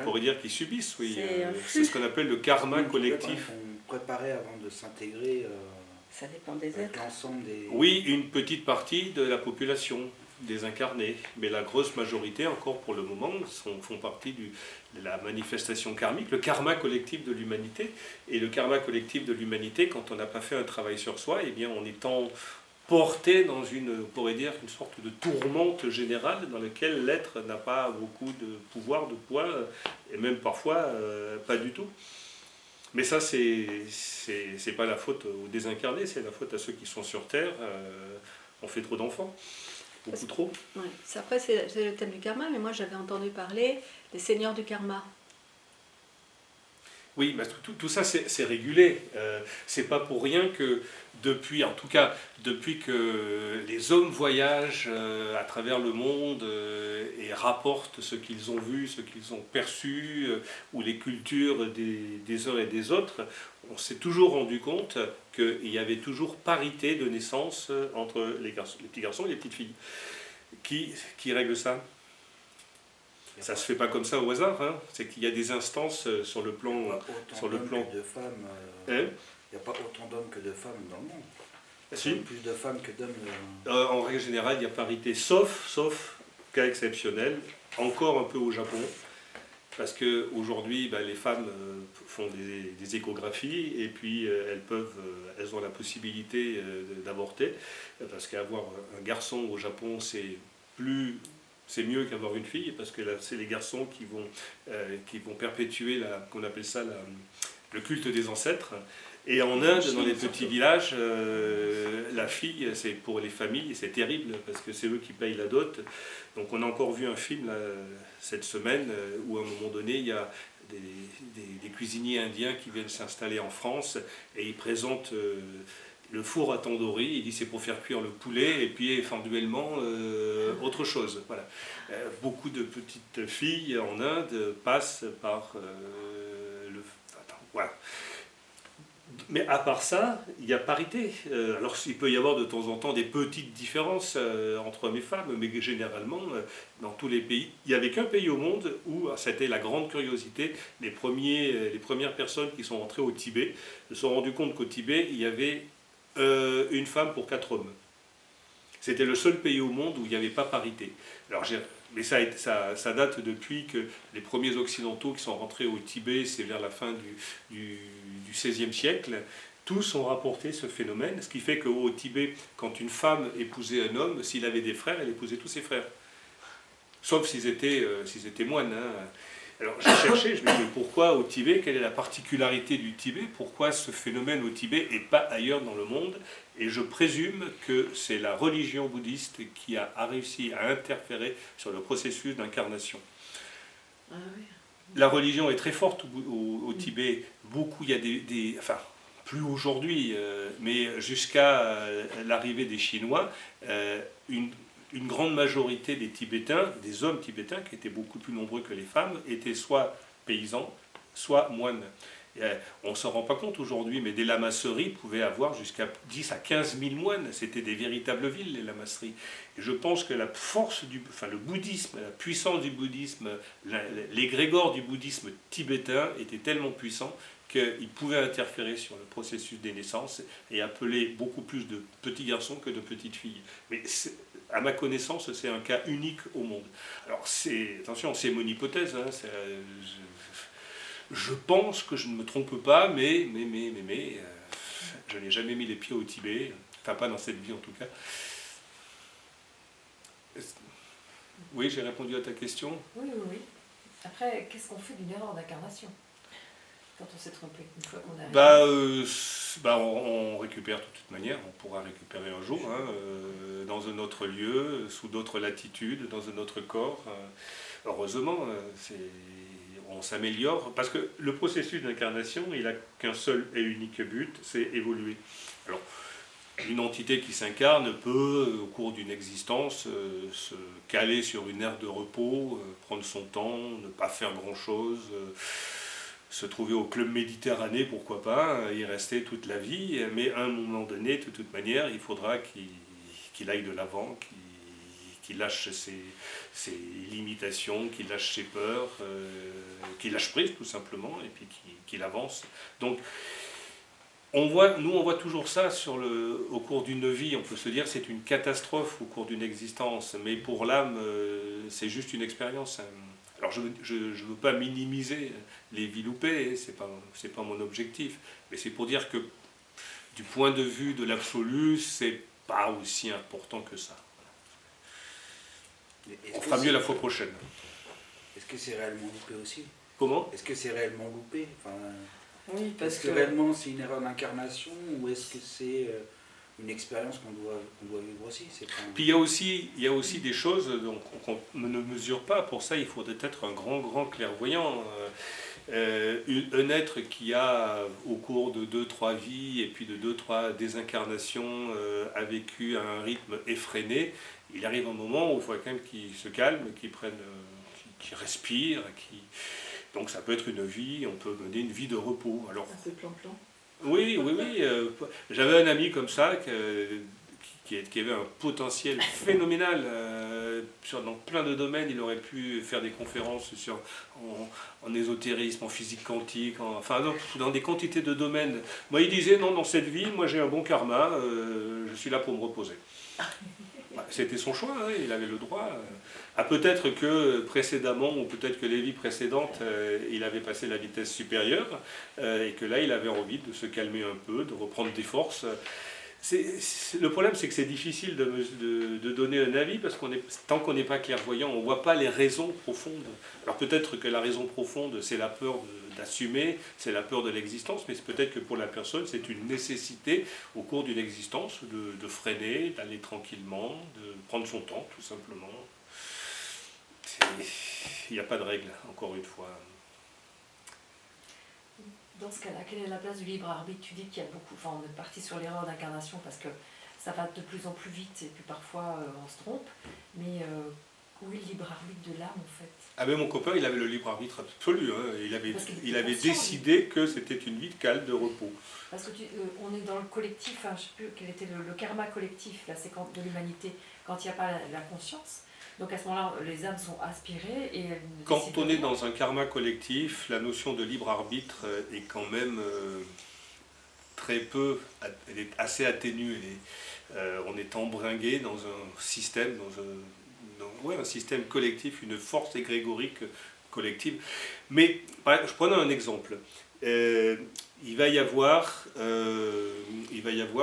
A: pourrait dire qu'ils subissent. Oui. C'est ce qu'on appelle le karma collectif.
E: Préparer avant de s'intégrer.
D: Ça dépend des êtres.
E: L'ensemble des...
A: Oui, une petite partie de la population des incarnés, mais la grosse majorité, encore pour le moment, font partie de la manifestation karmique, le karma collectif de l'humanité. Et le karma collectif de l'humanité, quand on n'a pas fait un travail sur soi, eh bien, on est porté dans on pourrait dire, une sorte de tourmente générale dans laquelle l'être n'a pas beaucoup de pouvoir, de poids, et même parfois pas du tout. Mais ça, c'est pas la faute aux désincarnés, c'est la faute à ceux qui sont sur Terre. On fait trop d'enfants. Beaucoup trop.
D: Ouais. Après, c'est le thème du karma, mais moi j'avais entendu parler des seigneurs du karma.
A: Oui, mais tout ça c'est régulé. C'est pas pour rien que depuis que les hommes voyagent à travers le monde et rapportent ce qu'ils ont vu, ce qu'ils ont perçu, ou les cultures des uns et des autres, on s'est toujours rendu compte qu'il y avait toujours parité de naissance entre les petits garçons et les petites filles. Qui règle ça? Ça ne se fait pas comme ça au hasard, hein. C'est qu'il y a des instances sur le plan...
E: de femmes, il n'y a pas autant d'hommes que de femmes dans le monde.
A: Si.
E: Plus de femmes que d'hommes.
A: En règle générale, il y a parité, sauf cas exceptionnel, encore un peu au Japon, parce qu'aujourd'hui, les femmes font des échographies et puis elles ont la possibilité d'avorter, parce qu'avoir un garçon au Japon, c'est mieux qu'avoir une fille, parce que c'est les garçons qui vont perpétuer qu'on appelle ça le culte des ancêtres. Et en Inde, dans les petits villages, la fille, c'est pour les familles, c'est terrible, parce que c'est eux qui payent la dot. Donc on a encore vu un film là, cette semaine, où à un moment donné, il y a des cuisiniers indiens qui viennent s'installer en France, et ils présentent... le four à tandoori, il dit c'est pour faire cuire le poulet, et puis éventuellement autre chose. Voilà. Beaucoup de petites filles en Inde passent par voilà. Mais à part ça, il y a parité. Alors il peut y avoir de temps en temps des petites différences entre hommes et femmes, mais généralement, dans tous les pays, il n'y avait qu'un pays au monde où c'était la grande curiosité. Les premières personnes qui sont entrées au Tibet se sont rendues compte qu'au Tibet, il y avait une femme pour 4 hommes. C'était le seul pays au monde où il n'y avait pas parité. Alors, mais ça date depuis que les premiers occidentaux qui sont rentrés au Tibet, c'est vers la fin du XVIe siècle, tous ont rapporté ce phénomène, ce qui fait qu'au Tibet, quand une femme épousait un homme, s'il avait des frères, elle épousait tous ses frères. Sauf s'ils étaient moines. Hein. Alors j'ai cherché, je me dis mais pourquoi au Tibet? Quelle est la particularité du Tibet? Pourquoi ce phénomène au Tibet et pas ailleurs dans le monde? Et je présume que c'est la religion bouddhiste qui a réussi à interférer sur le processus d'incarnation.
B: Ah oui.
A: La religion est très forte au Tibet. Beaucoup, il y a enfin, plus aujourd'hui, mais jusqu'à l'arrivée des Chinois, une grande majorité des Tibétains, des hommes tibétains, qui étaient beaucoup plus nombreux que les femmes, étaient soit paysans, soit moines. On ne s'en rend pas compte aujourd'hui, mais des lamasseries pouvaient avoir jusqu'à 10 à 15 000 moines. C'était des véritables villes, les lamasseries. Et je pense que la force le bouddhisme, la puissance du bouddhisme, l'égrégore du bouddhisme tibétain était tellement puissant qu'il pouvait interférer sur le processus des naissances et appeler beaucoup plus de petits garçons que de petites filles. Mais à ma connaissance, c'est un cas unique au monde. Alors, attention, c'est mon hypothèse, hein, je pense que je ne me trompe pas, mais je n'ai jamais mis les pieds au Tibet, enfin pas dans cette vie en tout cas. Oui, j'ai répondu à ta question.
F: Oui. Après, qu'est-ce qu'on fait d'une erreur d'incarnation? quand on s'est trompé, une fois qu'on a
A: on récupère de toute manière, on pourra récupérer un jour, hein, dans un autre lieu, sous d'autres latitudes, dans un autre corps. Heureusement, on s'améliore, parce que le processus d'incarnation, il n'a qu'un seul et unique but, c'est évoluer. Alors, une entité qui s'incarne peut, au cours d'une existence, se caler sur une aire de repos, prendre son temps, ne pas faire grand-chose, se trouver au club Méditerranée, pourquoi pas, y rester toute la vie, mais à un moment donné, de toute manière, il faudra qu'il aille de l'avant, qu'il lâche ses limitations, qu'il lâche ses peurs, qu'il lâche prise tout simplement, et puis qu'il avance. Donc, on voit toujours ça au cours d'une vie. On peut se dire c'est une catastrophe au cours d'une existence, mais pour l'âme, c'est juste une expérience. Alors je ne veux pas minimiser les vies loupées, c'est pas mon objectif, mais c'est pour dire que du point de vue de l'absolu, c'est pas aussi important que ça. On fera mieux la fois prochaine.
E: Est-ce que c'est réellement loupé aussi?
A: Comment?
E: Est-ce que c'est réellement loupé?
C: Oui, parce que
E: réellement c'est une erreur d'incarnation ou est-ce que c'est une expérience qu'on doit vivre aussi?
A: Puis il y a aussi des choses qu'on ne mesure pas. Pour ça, il faudrait être un grand clairvoyant. Un être qui a, au cours de 2-3 vies et puis de 2-3 désincarnations, a vécu à un rythme effréné, il arrive un moment où il faut quand même qu'il se calme, qu'il respire, donc ça peut être une vie, on peut mener une vie de repos. Alors,
B: un peu plan-plan.
A: Oui. J'avais un ami comme ça qui avait un potentiel phénoménal dans plein de domaines. Il aurait pu faire des conférences en ésotérisme, en physique quantique, dans des quantités de domaines. Moi, il disait, non, dans cette vie, moi j'ai un bon karma, je suis là pour me reposer. C'était son choix, hein, il avait le droit. Peut-être que précédemment, ou peut-être que les vies précédentes, il avait passé la vitesse supérieure, et que là, il avait envie de se calmer un peu, de reprendre des forces. Le problème, c'est que c'est difficile de donner un avis, parce tant qu'on n'est pas clairvoyant, on ne voit pas les raisons profondes. Alors peut-être que la raison profonde, c'est la peur d'assumer, c'est la peur de l'existence, mais peut-être que pour la personne, c'est une nécessité au cours d'une existence de freiner, d'aller tranquillement, de prendre son temps, tout simplement. Il n'y a pas de règle, encore une fois.
F: Dans ce cas-là, quelle est la place du libre arbitre? Tu dis qu'il y a beaucoup, on est parti sur l'erreur d'incarnation parce que ça va de plus en plus vite et puis parfois on se trompe, mais où est le libre arbitre de l'âme en fait?
A: Mais mon copain, il avait le libre arbitre absolu, hein. Il avait décidé que c'était une vie de calme, de repos.
F: Parce que on est dans le collectif, je ne sais plus quel était le karma collectif, la séquence de l'humanité, quand il n'y a pas la conscience. Donc à ce moment-là, les âmes sont aspirées et elles ne
A: Quand
F: décident
A: on est
F: pas.
A: dans un karma collectif, la notion de libre arbitre est quand même très peu, elle est assez atténuée. On est embringué dans un système, un système collectif, une force égrégorique collective. Mais je prends un exemple. Il va y avoir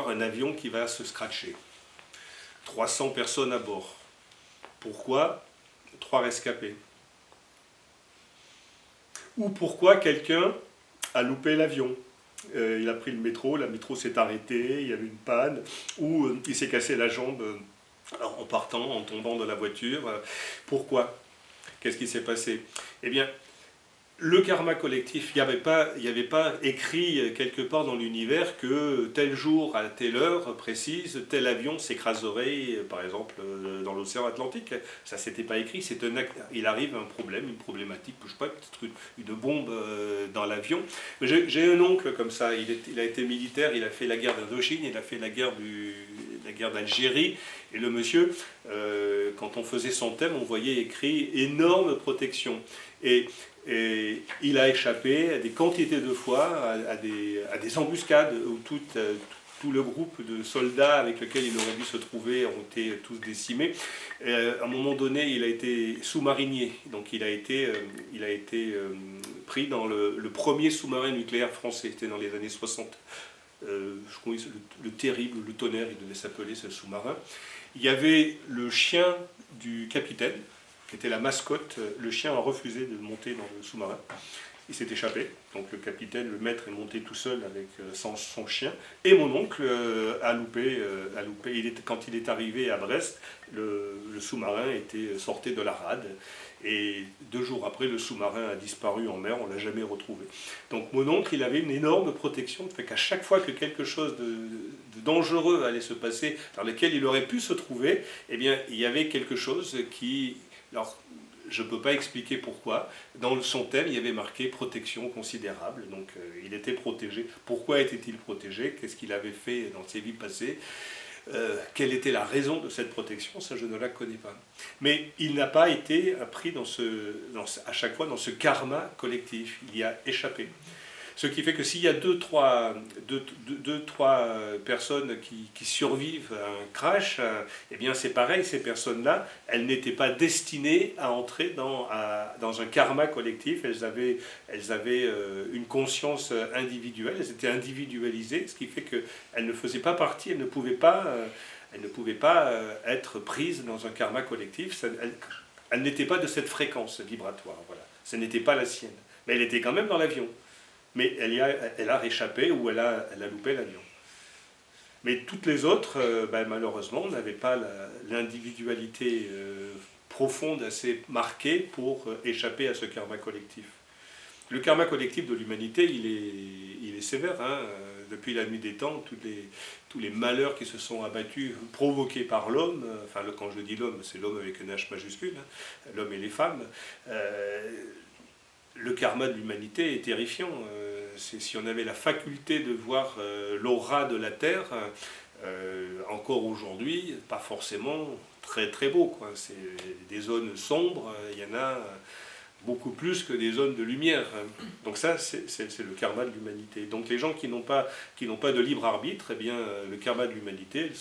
A: un avion qui va se scratcher. 300 personnes à bord. Pourquoi 3 rescapés? Ou pourquoi quelqu'un a loupé l'avion? Il a pris le métro s'est arrêté, il y a eu une panne, ou il s'est cassé la jambe en partant, en tombant de la voiture. Pourquoi? Qu'est-ce qui s'est passé? Eh bien, le karma collectif, il n'y avait pas écrit quelque part dans l'univers que tel jour, à telle heure précise, tel avion s'écraserait, par exemple, dans l'océan Atlantique. Ça ne s'était pas écrit. Il arrive un problème, une problématique, je ne sais pas, peut-être une bombe dans l'avion. J'ai un oncle comme ça, il a été militaire, il a fait la guerre d'Indochine, il a fait la guerre d'Algérie. Et le monsieur, quand on faisait son thème, on voyait écrit « énorme protection ». Et il a échappé à des quantités de fois, à des embuscades où tout le groupe de soldats avec lesquels il aurait dû se trouver ont été tous décimés. À un moment donné, il a été sous-marinier, donc il a été pris dans le premier sous-marin nucléaire français, c'était dans les années 60. Je crois le terrible, le tonnerre, il devait s'appeler ce sous-marin. Il y avait le chien du capitaine, qui était la mascotte. Le chien a refusé de monter dans le sous-marin. il s'est échappé. Donc le capitaine, le maître est monté tout seul avec son chien. Et mon oncle a loupé. Quand il est arrivé à Brest, le sous-marin sortait de la rade. Et 2 jours après, le sous-marin a disparu en mer, on ne l'a jamais retrouvé. Donc mon oncle, il avait une énorme protection, fait qu'à chaque fois que quelque chose de dangereux allait se passer, dans lequel il aurait pu se trouver, eh bien, il y avait quelque chose qui... Alors, je ne peux pas expliquer pourquoi. Dans son thème, il y avait marqué protection considérable. Donc, il était protégé. Pourquoi était-il protégé? Qu'est-ce qu'il avait fait dans ses vies passées? Quelle était la raison de cette protection? Ça, je ne la connais pas. Mais il n'a pas été pris à chaque fois dans ce karma collectif. Il y a échappé. Ce qui fait que s'il y a deux, trois personnes qui survivent à un crash, eh bien c'est pareil, ces personnes-là, elles n'étaient pas destinées à entrer dans un karma collectif, elles avaient une conscience individuelle, elles étaient individualisées, ce qui fait qu'elles ne faisaient pas partie, elles ne pouvaient pas être prises dans un karma collectif, elles n'étaient pas de cette fréquence vibratoire, voilà. Ce n'était pas la sienne, mais elle était quand même dans l'avion. Mais elle a réchappé ou elle a loupé l'avion. Mais toutes les autres, malheureusement, n'avaient pas l'individualité profonde assez marquée pour échapper à ce karma collectif. Le karma collectif de l'humanité, il est sévère. Hein. Depuis la nuit des temps, tous les malheurs qui se sont abattus, provoqués par l'homme, enfin quand je dis l'homme, c'est l'homme avec un H majuscule, hein, l'homme et les femmes, le karma de l'humanité est terrifiant. Si on avait la faculté de voir l'aura de la Terre, encore aujourd'hui, pas forcément très très beau, quoi. C'est des zones sombres, il y en a beaucoup plus que des zones de lumière. Donc ça, c'est le karma de l'humanité. Donc les gens qui n'ont pas de libre arbitre, eh bien, le karma de l'humanité, elles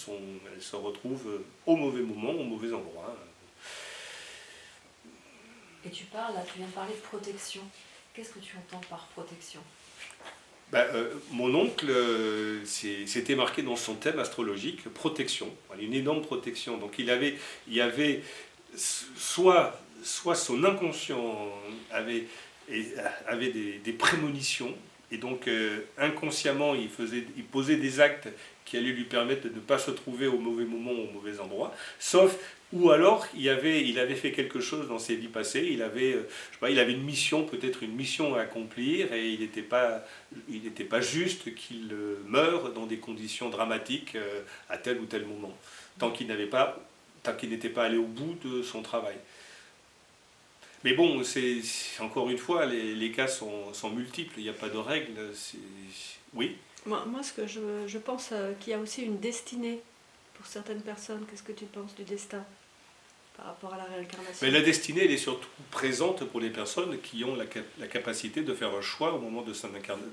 A: se retrouvent au mauvais moment, au mauvais endroit.
F: Et tu viens de parler de protection. Qu'est-ce que tu entends par protection?
A: Mon oncle, c'était marqué dans son thème astrologique, protection, une énorme protection. Donc il y avait soit son inconscient avait des prémonitions, et donc inconsciemment il posait des actes qui allaient lui permettre de ne pas se trouver au mauvais moment, au mauvais endroit, ou alors il avait fait quelque chose dans ses vies passées, il avait une mission, peut-être une mission à accomplir, et il n'était pas juste qu'il meure dans des conditions dramatiques à tel ou tel moment, tant qu'il n'était pas allé au bout de son travail. Mais bon, encore une fois, les cas sont multiples, il n'y a pas de règle. Oui.
D: Moi, ce que je pense qu'il y a aussi une destinée pour certaines personnes. Qu'est-ce que tu penses du destin par rapport à la réincarnation?
A: Mais la destinée, elle est surtout présente pour les personnes qui ont la capacité de faire un choix au moment de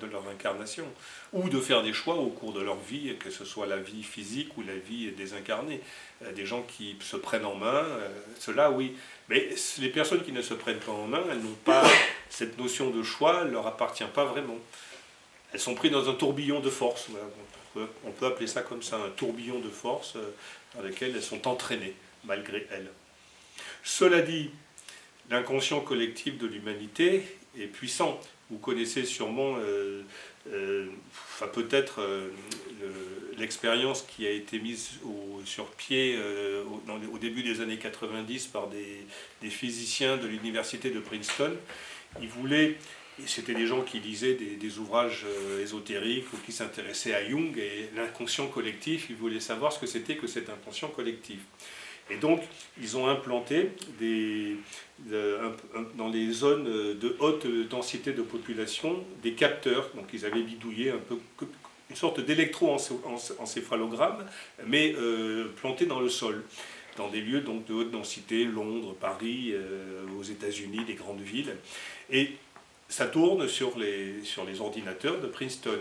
A: leur incarnation, ou de faire des choix au cours de leur vie, que ce soit la vie physique ou la vie désincarnée. Des gens qui se prennent en main, cela oui. Mais les personnes qui ne se prennent pas en main, elles n'ont pas cette notion de choix, elle ne leur appartient pas vraiment. Elles sont prises dans un tourbillon de force. On peut appeler ça comme ça, un tourbillon de force dans lequel elles sont entraînées, malgré elles. Cela dit, l'inconscient collectif de l'humanité est puissant. Vous connaissez sûrement, peut-être l'expérience qui a été mise sur pied au début des années 90 par des physiciens de l'université de Princeton. C'était des gens qui lisaient des ouvrages ésotériques ou qui s'intéressaient à Jung et l'inconscient collectif. Ils voulaient savoir ce que c'était que cet inconscient collectif. Et donc, ils ont implanté dans les zones de haute densité de population des capteurs. Donc, ils avaient bidouillé un peu une sorte d'électroencéphalogramme, mais planté dans le sol, dans des lieux donc, de haute densité, Londres, Paris, aux États-Unis, des grandes villes. Et ça tourne sur les ordinateurs de Princeton.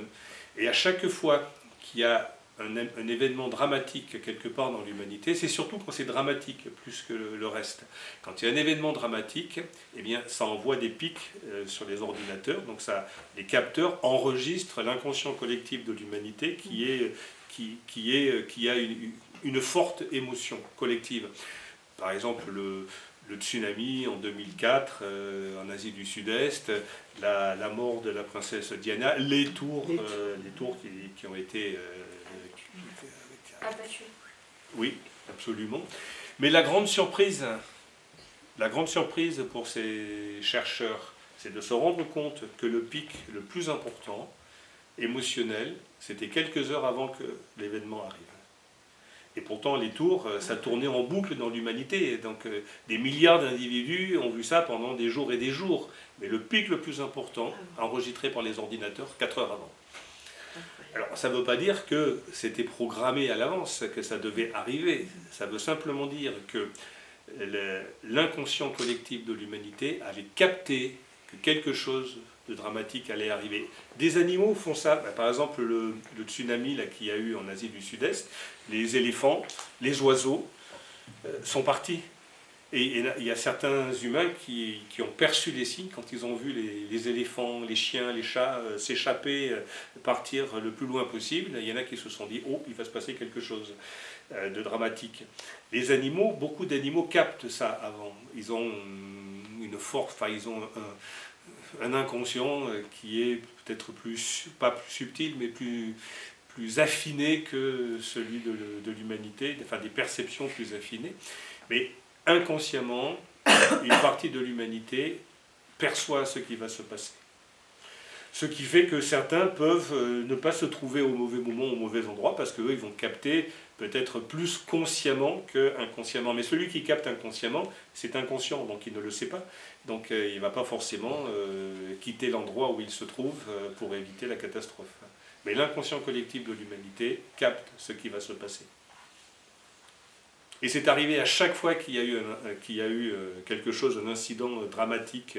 A: Et à chaque fois qu'il y a un événement dramatique quelque part dans l'humanité, c'est surtout quand c'est dramatique plus que le reste. Quand il y a un événement dramatique, eh bien, ça envoie des pics sur les ordinateurs, donc les capteurs enregistrent l'inconscient collectif de l'humanité qui a une forte émotion collective. Par exemple, le tsunami en 2004 en Asie du Sud-Est, la mort de la princesse Diana, les tours qui ont été
D: abattues.
A: Oui, absolument. Mais la grande surprise pour ces chercheurs, c'est de se rendre compte que le pic le plus important, émotionnel, c'était quelques heures avant que l'événement arrive. Et pourtant, les tours, ça tournait en boucle dans l'humanité. Donc, des milliards d'individus ont vu ça pendant des jours et des jours. Mais le pic le plus important, enregistré par les ordinateurs, 4 heures avant. Alors, ça ne veut pas dire que c'était programmé à l'avance, que ça devait arriver. Ça veut simplement dire que l'inconscient collectif de l'humanité avait capté que quelque chose de dramatique allait arriver. Des animaux font ça. Par exemple, le tsunami qu'il y a eu en Asie du Sud-Est, les éléphants, les oiseaux sont partis. Et il y a certains humains qui ont perçu les signes quand ils ont vu les éléphants, les chiens, les chats s'échapper, partir le plus loin possible. Il y en a qui se sont dit « Oh, il va se passer quelque chose de dramatique ». Les animaux, beaucoup d'animaux captent ça avant. Ils ont une force, enfin ils ont un inconscient qui est peut-être pas plus subtil, mais plus affiné que celui de l'humanité, enfin des perceptions plus affinées. Mais inconsciemment, une partie de l'humanité perçoit ce qui va se passer. Ce qui fait que certains peuvent ne pas se trouver au mauvais moment, au mauvais endroit, parce qu'eux, ils vont capter peut-être plus consciemment qu'inconsciemment. Mais celui qui capte inconsciemment, c'est inconscient, donc il ne le sait pas. Donc il ne va pas forcément quitter l'endroit où il se trouve pour éviter la catastrophe. Mais l'inconscient collectif de l'humanité capte ce qui va se passer. Et c'est arrivé à chaque fois qu'il y a eu quelque chose, un incident dramatique,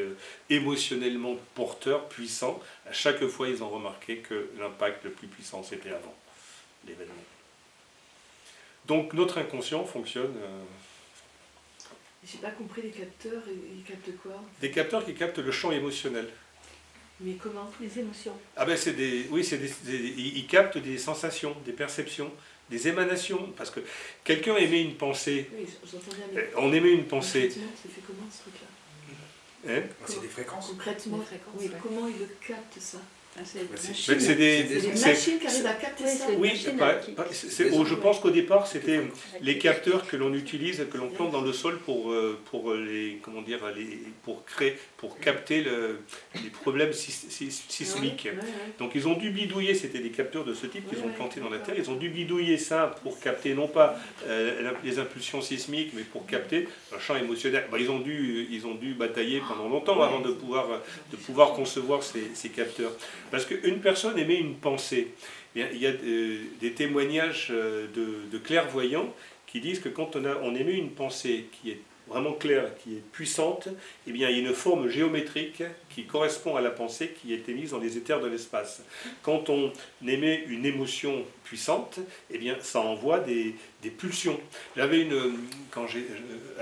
A: émotionnellement porteur, puissant, à chaque fois ils ont remarqué que l'impact le plus puissant c'était avant l'événement. Donc notre inconscient fonctionne...
B: J'ai pas compris, les capteurs, ils captent quoi?
A: Des capteurs qui captent le champ émotionnel.
B: Mais comment?
D: Les émotions.
A: Ah ben ils captent des sensations, des perceptions, des émanations, parce que quelqu'un émet une pensée.
B: Oui, j'entends bien. Mais
A: on émet une pensée.
B: concrètement, ça fait comment ce truc-là?
E: C'est des fréquences.
B: Concrètement,
F: Des fréquences,
B: oui,
F: ouais.
B: comment ils le captent ça?
A: C'est des
B: machines qui arrivent à capter ça.
A: Oui, je pense qu'au départ, c'était les capteurs que l'on utilise, que l'on plante dans le sol pour capter les problèmes sismiques. Donc ils ont dû bidouiller, c'était des capteurs de ce type qu'ils ont plantés dans la terre, ils ont dû bidouiller ça pour capter non pas les impulsions sismiques, mais pour capter un champ émotionnel. Ils ont dû batailler pendant longtemps avant de pouvoir concevoir ces capteurs. Parce qu'une personne émet une pensée. Il y a des témoignages de clairvoyants qui disent que quand on émet une pensée qui est vraiment claire, qui est puissante, eh bien, il y a une forme géométrique qui correspond à la pensée qui est émise dans les éthers de l'espace. Quand on émet une émotion puissante, eh bien, ça envoie des pulsions. À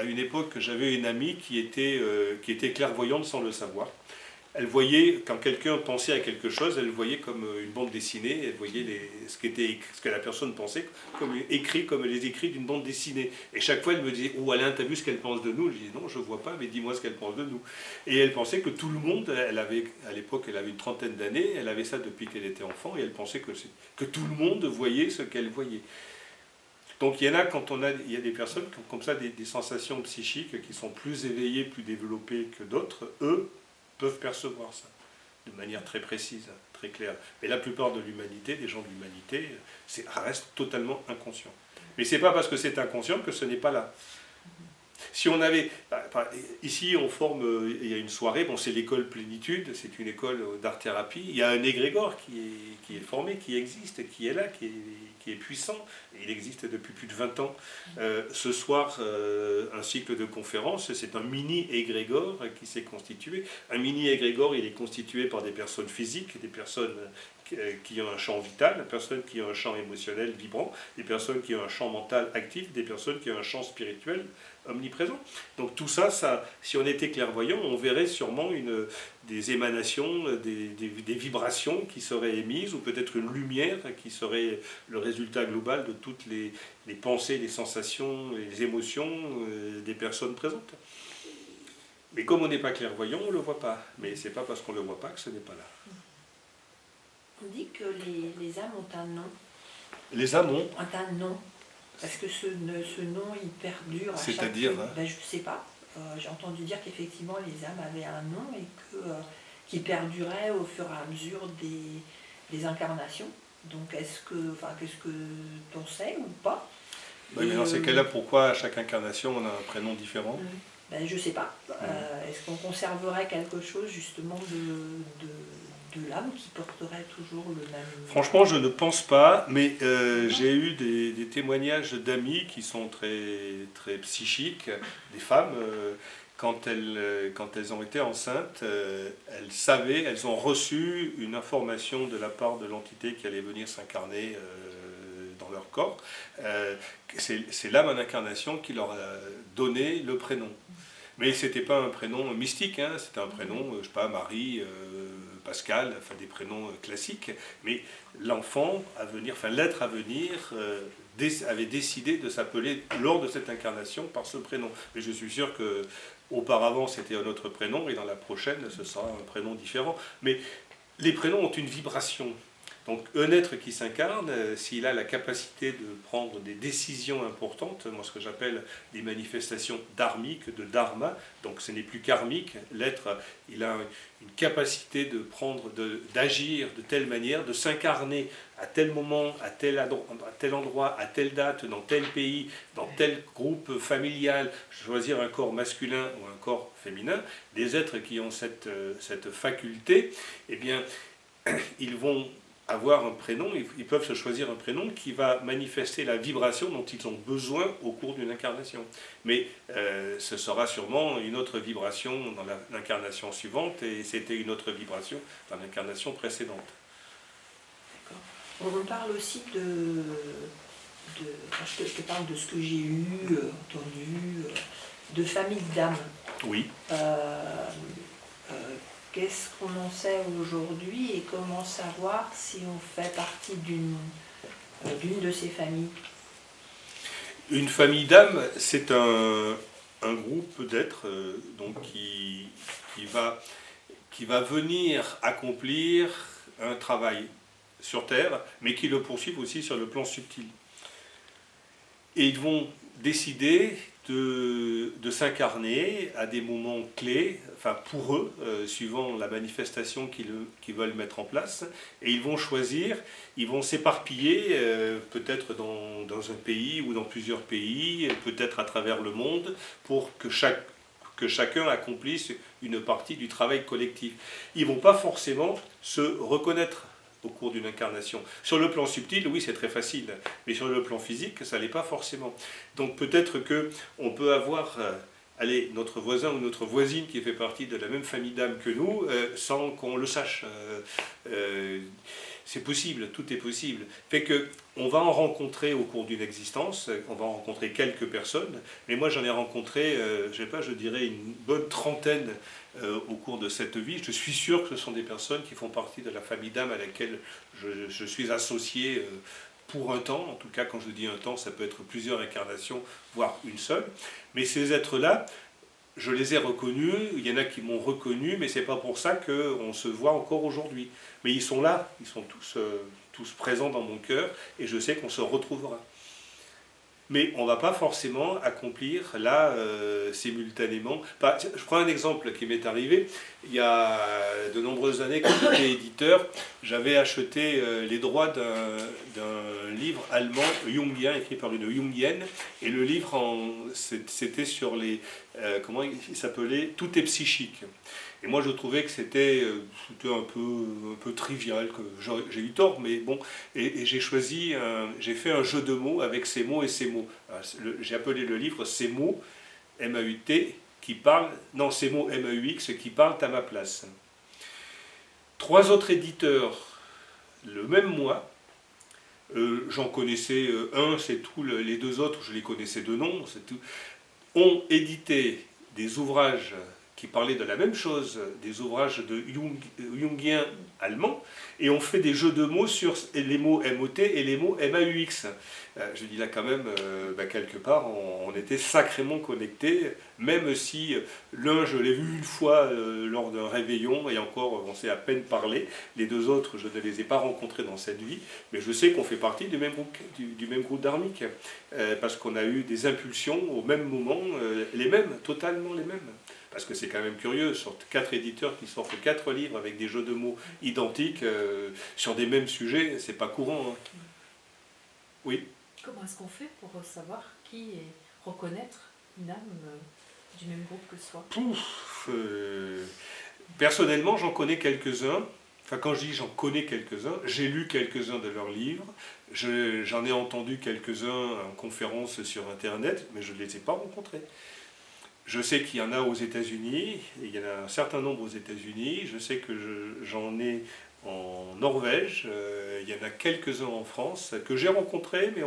A: une époque, j'avais une amie qui était clairvoyante sans le savoir. Elle voyait, quand quelqu'un pensait à quelque chose, elle voyait comme une bande dessinée, elle voyait ce que la personne pensait comme les écrits d'une bande dessinée. Et chaque fois, elle me disait « Oh Alain, t'as vu ce qu'elle pense de nous ?» Je disais « Non, je ne vois pas, mais dis-moi ce qu'elle pense de nous. » Et elle pensait que tout le monde, à l'époque, elle avait une trentaine d'années, elle avait ça depuis qu'elle était enfant, et elle pensait que tout le monde voyait ce qu'elle voyait. Donc il y en a, il y a des personnes qui ont comme ça des sensations psychiques qui sont plus éveillées, plus développées que d'autres, eux, peuvent percevoir ça de manière très précise, très claire. Mais la plupart de l'humanité, des gens de l'humanité, ça reste totalement inconscient. Mais c'est pas parce que c'est inconscient que ce n'est pas là. Si on avait... ici, on forme... il y a une soirée, c'est l'école Plénitude, c'est une école d'art-thérapie. Il y a un égrégore qui est formé, qui existe, qui est là, qui est puissant. Il existe depuis plus de 20 ans. Ce soir, un cycle de conférences, c'est un mini-égrégore qui s'est constitué. Un mini-égrégore, il est constitué par des personnes physiques, des personnes qui ont un champ vital, des personnes qui ont un champ émotionnel vibrant, des personnes qui ont un champ mental actif, des personnes qui ont un champ spirituel omniprésent. Donc tout ça, si on était clairvoyant, on verrait sûrement des émanations, des vibrations qui seraient émises, ou peut-être une lumière qui serait le résultat global de toutes les pensées, les sensations, les émotions des personnes présentes. Mais comme on n'est pas clairvoyant, on ne le voit pas. Mais ce n'est pas parce qu'on ne le voit pas que ce n'est pas là.
F: On dit que les âmes ont un nom.
A: Les âmes ont
F: un nom. Est-ce que ce nom, il perdure à
A: C'est-à-dire
F: chaque... Ben, je ne sais pas. J'ai entendu dire qu'effectivement, les âmes avaient un nom et qui perdurait au fur et à mesure des incarnations. Donc, qu'est-ce que tu en sais ou pas?
A: Mais dans ces cas-là, pourquoi à chaque incarnation, on a un prénom différent?
F: Ben, je ne sais pas. Est-ce qu'on conserverait quelque chose, justement, de l'âme qui porterait toujours le même...
A: Franchement, je ne pense pas, mais j'ai eu des témoignages d'amis qui sont très, très psychiques, des femmes, quand elles ont été enceintes, elles ont reçu une information de la part de l'entité qui allait venir s'incarner dans leur corps. C'est l'âme en incarnation qui leur a donné le prénom. Mais ce n'était pas un prénom mystique, hein, c'était un prénom, je ne sais pas, Marie, Pascal, enfin des prénoms classiques, mais l'enfant à venir, enfin l'être à venir, avait décidé de s'appeler lors de cette incarnation par ce prénom. Mais je suis sûr que auparavant c'était un autre prénom et dans la prochaine ce sera un prénom différent. Mais les prénoms ont une vibration. Donc un être qui s'incarne, s'il a la capacité de prendre des décisions importantes, moi ce que j'appelle des manifestations dharmiques, de dharma, donc ce n'est plus karmique, l'être il a une capacité de prendre, d'agir de telle manière, de s'incarner à tel moment, à tel endroit, à telle date, dans tel pays, dans tel groupe familial, choisir un corps masculin ou un corps féminin. Des êtres qui ont cette faculté, eh bien ils vont avoir un prénom, ils peuvent se choisir un prénom qui va manifester la vibration dont ils ont besoin au cours d'une incarnation. Mais ce sera sûrement une autre vibration dans l'incarnation suivante, et c'était une autre vibration dans l'incarnation précédente.
F: On parle aussi je te parle de ce que j'ai eu, entendu, de famille d'âmes.
A: Oui.
F: Qu'est-ce qu'on en sait aujourd'hui et comment savoir si on fait partie d'une de ces familles?
A: Une famille d'âmes, c'est un groupe d'êtres donc qui va venir accomplir un travail sur Terre, mais qui le poursuivent aussi sur le plan subtil. Et ils vont décider de s'incarner à des moments clés, enfin pour eux, suivant la manifestation qu'ils veulent mettre en place, et ils vont choisir, ils vont s'éparpiller, peut-être dans un pays ou dans plusieurs pays, peut-être à travers le monde, pour que chacun accomplisse une partie du travail collectif. Ils ne vont pas forcément se reconnaître au cours d'une incarnation. Sur le plan subtil, oui, c'est très facile, mais sur le plan physique, ça ne l'est pas forcément. Donc peut-être qu'on peut avoir notre voisin ou notre voisine qui fait partie de la même famille d'âmes que nous, sans qu'on le sache. C'est possible, tout est possible. Fait qu'on va en rencontrer au cours d'une existence, on va en rencontrer quelques personnes, mais moi j'en ai rencontré, je dirais une bonne trentaine au cours de cette vie. Je suis sûr que ce sont des personnes qui font partie de la famille d'âmes à laquelle je suis associé pour un temps. En tout cas, quand je dis un temps, ça peut être plusieurs incarnations, voire une seule. Mais ces êtres-là, je les ai reconnus, il y en a qui m'ont reconnu, mais ce n'est pas pour ça qu'on se voit encore aujourd'hui. Mais ils sont là, ils sont tous présents dans mon cœur, et je sais qu'on se retrouvera. Mais on ne va pas forcément accomplir là simultanément. Je prends un exemple qui m'est arrivé. Il y a de nombreuses années, quand j'étais éditeur, j'avais acheté les droits d'un livre allemand jungien, écrit par une jungienne. Et le livre, c'était sur les... comment il s'appelait? Tout est psychique. Et moi, je trouvais que c'était un peu trivial, que j'ai eu tort, mais bon. Et j'ai fait un jeu de mots avec ces mots et ces mots. J'ai appelé le livre « Ces mots », M-A-U-T, qui parlent, non, ces mots M-A-U-X, qui parlent à ma place. 3 autres éditeurs, le même mois, j'en connaissais un, c'est tout, les 2 autres, je les connaissais de nom, c'est tout, ont édité des ouvrages qui parlaient de la même chose, des ouvrages de Jungiens allemands, et on fait des jeux de mots sur les mots MOT et les mots MAUX. Je dis là quand même, quelque part, on était sacrément connectés, même si l'un, je l'ai vu une fois lors d'un réveillon, et encore, on s'est à peine parlé. Les deux autres, je ne les ai pas rencontrés dans cette vie, mais je sais qu'on fait partie du même groupe dharmique, parce qu'on a eu des impulsions au même moment, les mêmes, totalement les mêmes. Parce que c'est quand même curieux, sur 4 éditeurs qui sortent 4 livres avec des jeux de mots identiques sur des mêmes sujets, c'est pas courant. Hein. Oui.
F: Comment est-ce qu'on fait pour savoir qui est reconnaître une âme du même groupe que soi?
A: Personnellement, j'en connais quelques-uns. Enfin, quand je dis j'en connais quelques-uns, j'ai lu quelques-uns de leurs livres, j'en ai entendu quelques-uns en conférence sur Internet, mais je ne les ai pas rencontrés. Je sais qu'il y en a aux États-Unis, il y en a un certain nombre aux États-Unis, je sais que j'en ai en Norvège, il y en a quelques-uns en France que j'ai rencontrés, mais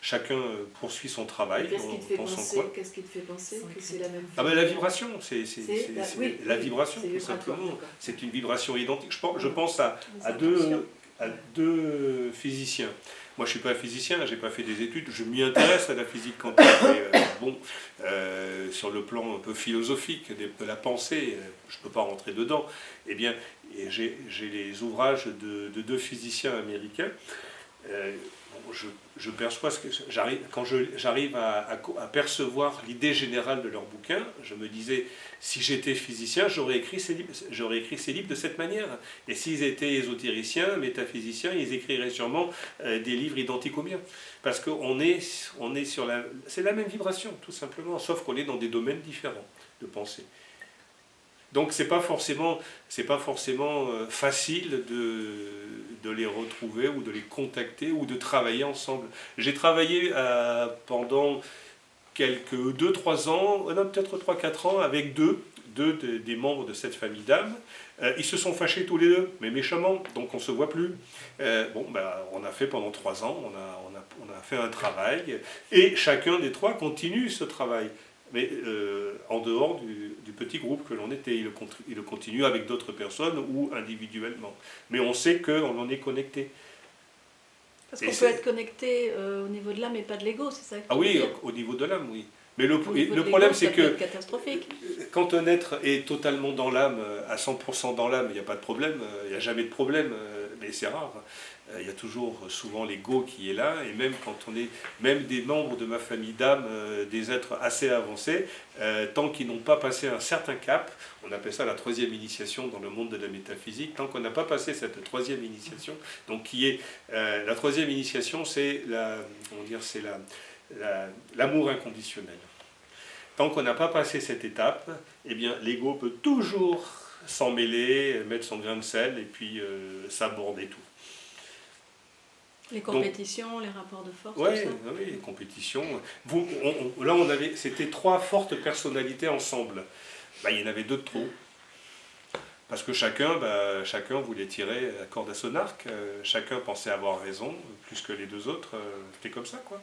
A: chacun poursuit son travail.
B: Qu'est-ce qui te fait penser que c'est la même chose?
A: La vibration, c'est la vibration, tout simplement. C'est une vibration identique. Je pense à deux physiciens. Moi, je ne suis pas physicien, je n'ai pas fait des études, je m'y intéresse à la physique quantique, mais sur le plan un peu philosophique de la pensée, je ne peux pas rentrer dedans. Eh bien, j'ai les ouvrages de 2 physiciens américains. Je perçois quand j'arrive à percevoir l'idée générale de leur bouquin, je me disais, si j'étais physicien, j'aurais écrit ces livres de cette manière. Et s'ils étaient ésotériciens, métaphysiciens, ils écriraient sûrement des livres identiques aux miens. Parce qu'on est sur c'est la même vibration, tout simplement, sauf qu'on est dans des domaines différents de pensée. Donc c'est pas forcément facile de les retrouver ou de les contacter ou de travailler ensemble. J'ai travaillé pendant quelques 2-3 ans, peut-être 3-4 ans, avec deux des membres de cette famille d'âmes. Ils se sont fâchés tous les deux, mais méchamment, donc on ne se voit plus. On a fait pendant 3 ans, on a fait un travail, et chacun des 3 continue ce travail. Mais en dehors du petit groupe que l'on était, il le continue avec d'autres personnes ou individuellement. Mais on sait qu'on en est connecté.
D: Parce qu'on peut être connecté au niveau de l'âme et pas de l'ego, c'est ça que tu veux dire?
A: Au niveau de l'âme, oui. Mais le problème, c'est que
D: catastrophique.
A: Quand un être est totalement dans l'âme, à 100% dans l'âme, il n'y a pas de problème, il n'y a jamais de problème, mais c'est rare. Il y a toujours souvent l'ego qui est là, et même quand on est, même des membres de ma famille d'âme, des êtres assez avancés, tant qu'ils n'ont pas passé un certain cap, on appelle ça la 3e initiation dans le monde de la métaphysique, tant qu'on n'a pas passé cette 3e initiation, donc qui est, la 3e initiation, c'est l'amour inconditionnel. Tant qu'on n'a pas passé cette étape, eh bien l'ego peut toujours s'en mêler, mettre son grain de sel, et puis s'aborder tout.
D: Les compétitions, les rapports de force,
A: oui,
D: tout ça.
A: Oui, les compétitions. Là, c'était 3 fortes personnalités ensemble. Il y en avait 2 de trop. Parce que chacun voulait tirer la corde à son arc. Chacun pensait avoir raison, plus que les 2 autres. C'était comme ça, quoi.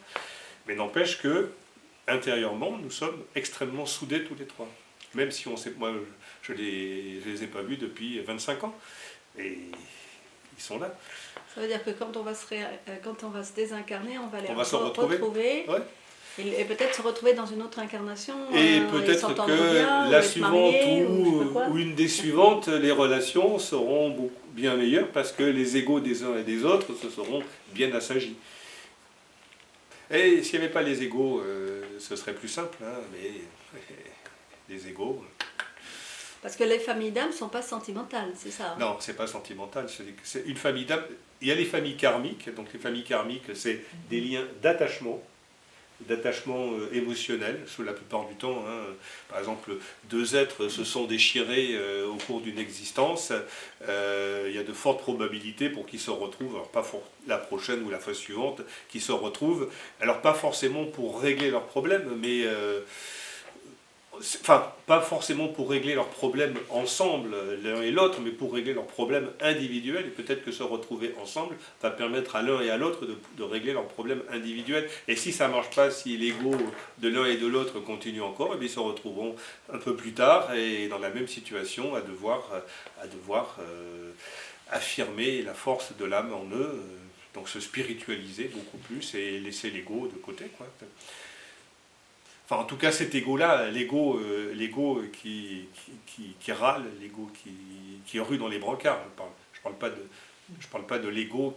A: Mais n'empêche que, intérieurement, nous sommes extrêmement soudés tous les 3. Même si moi, je les ai pas vus depuis 25 ans. Et ils sont là.
D: Ça veut dire que quand on va se désincarner, on va les
A: se retrouver. Ouais.
D: Et peut-être se retrouver dans une autre incarnation.
A: Et peut-être que
D: bien,
A: la suivante
D: ou
A: une des suivantes, les relations seront bien meilleures parce que les égos des uns et des autres se seront bien assagis. Et s'il n'y avait pas les égos, ce serait plus simple, hein, mais les égos...
D: Parce que les familles d'âmes ne sont pas sentimentales, c'est ça?
A: Non, c'est pas sentimental. C'est une famille d'âmes. Il y a les familles karmiques. Donc les familles karmiques, c'est des liens d'attachement émotionnel, sous la plupart du temps. Hein. Par exemple, 2 êtres se sont déchirés au cours d'une existence. Il y a de fortes probabilités pour qu'ils se retrouvent, alors pas la prochaine ou la fois suivante, qu'ils se retrouvent. Alors pas forcément pour régler leurs problèmes, mais enfin, pas forcément pour régler leurs problèmes ensemble, l'un et l'autre, mais pour régler leurs problèmes individuels, et peut-être que se retrouver ensemble va permettre à l'un et à l'autre de régler leurs problèmes individuels. Et si ça ne marche pas, si l'ego de l'un et de l'autre continue encore, eh bien, ils se retrouveront un peu plus tard et dans la même situation à devoir affirmer la force de l'âme en eux, donc se spiritualiser beaucoup plus et laisser l'ego de côté, quoi. Enfin, en tout cas, cet ego-là, l'ego qui râle, l'ego qui rue dans les brancards. Je parle pas de l'ego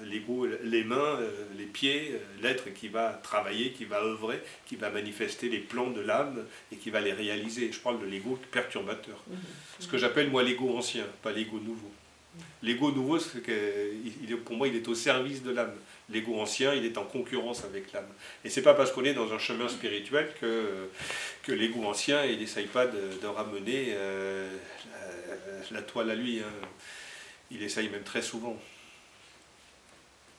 A: l'ego, les mains, les pieds, l'être qui va travailler, qui va œuvrer, qui va manifester les plans de l'âme et qui va les réaliser. Je parle de l'ego perturbateur. Ce que j'appelle, moi, l'ego ancien, pas l'ego nouveau. L'ego nouveau, pour moi, il est au service de l'âme. L'ego ancien, il est en concurrence avec l'âme. Et c'est pas parce qu'on est dans un chemin spirituel que l'ego ancien, il n'essaye pas de ramener la toile à lui. Hein. Il essaye même très souvent.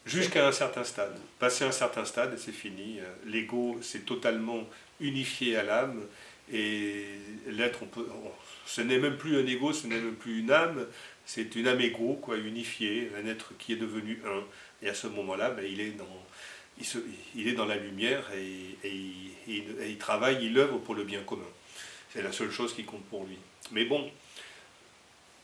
A: Jusqu'à un certain stade. Passé un certain stade, c'est fini. L'ego s'est totalement unifié à l'âme. Et l'être, ce n'est même plus un ego, ce n'est même plus une âme. C'est une âme égo, quoi, unifiée, un être qui est devenu un. Et à ce moment-là, ben, il est dans la lumière et il travaille, il œuvre pour le bien commun. C'est la seule chose qui compte pour lui. Mais bon,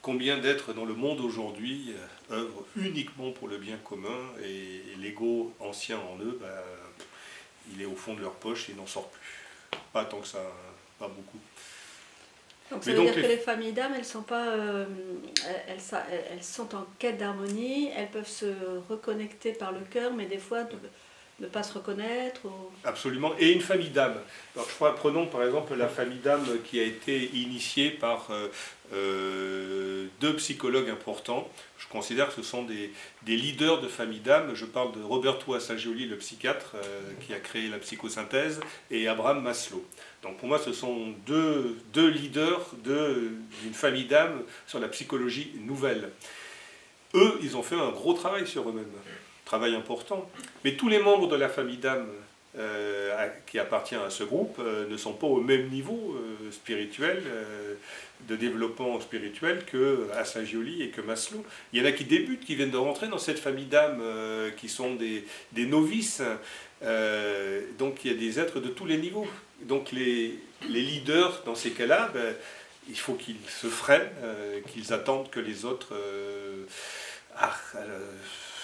A: combien d'êtres dans le monde aujourd'hui œuvrent uniquement pour le bien commun et l'ego ancien en eux, ben, il est au fond de leur poche et il n'en sort plus. Pas tant que ça, pas beaucoup.
D: Donc ça veut dire que les familles d'âmes, elles sont pas, elles sont en quête d'harmonie, elles peuvent se reconnecter par le cœur, mais des fois ne pas se reconnaître.
A: Absolument. Et une famille d'âmes. Alors prenons par exemple la famille d'âmes qui a été initiée par deux psychologues importants. Je considère que ce sont des leaders de famille d'âmes. Je parle de Roberto Assagioli, le psychiatre qui a créé la psychosynthèse, et Abraham Maslow. Donc pour moi, ce sont deux leaders d'une famille d'âmes sur la psychologie nouvelle. Eux, ils ont fait un gros travail sur eux-mêmes, travail important. Mais tous les membres de la famille d'âmes qui appartiennent à ce groupe ne sont pas au même niveau spirituel, de développement spirituel que Assagioli et que Maslow. Il y en a qui débutent, qui viennent de rentrer dans cette famille d'âmes, qui sont des novices. Donc il y a des êtres de tous les niveaux. Donc les leaders, dans ces cas-là, ben, il faut qu'ils se freinent, qu'ils attendent que les autres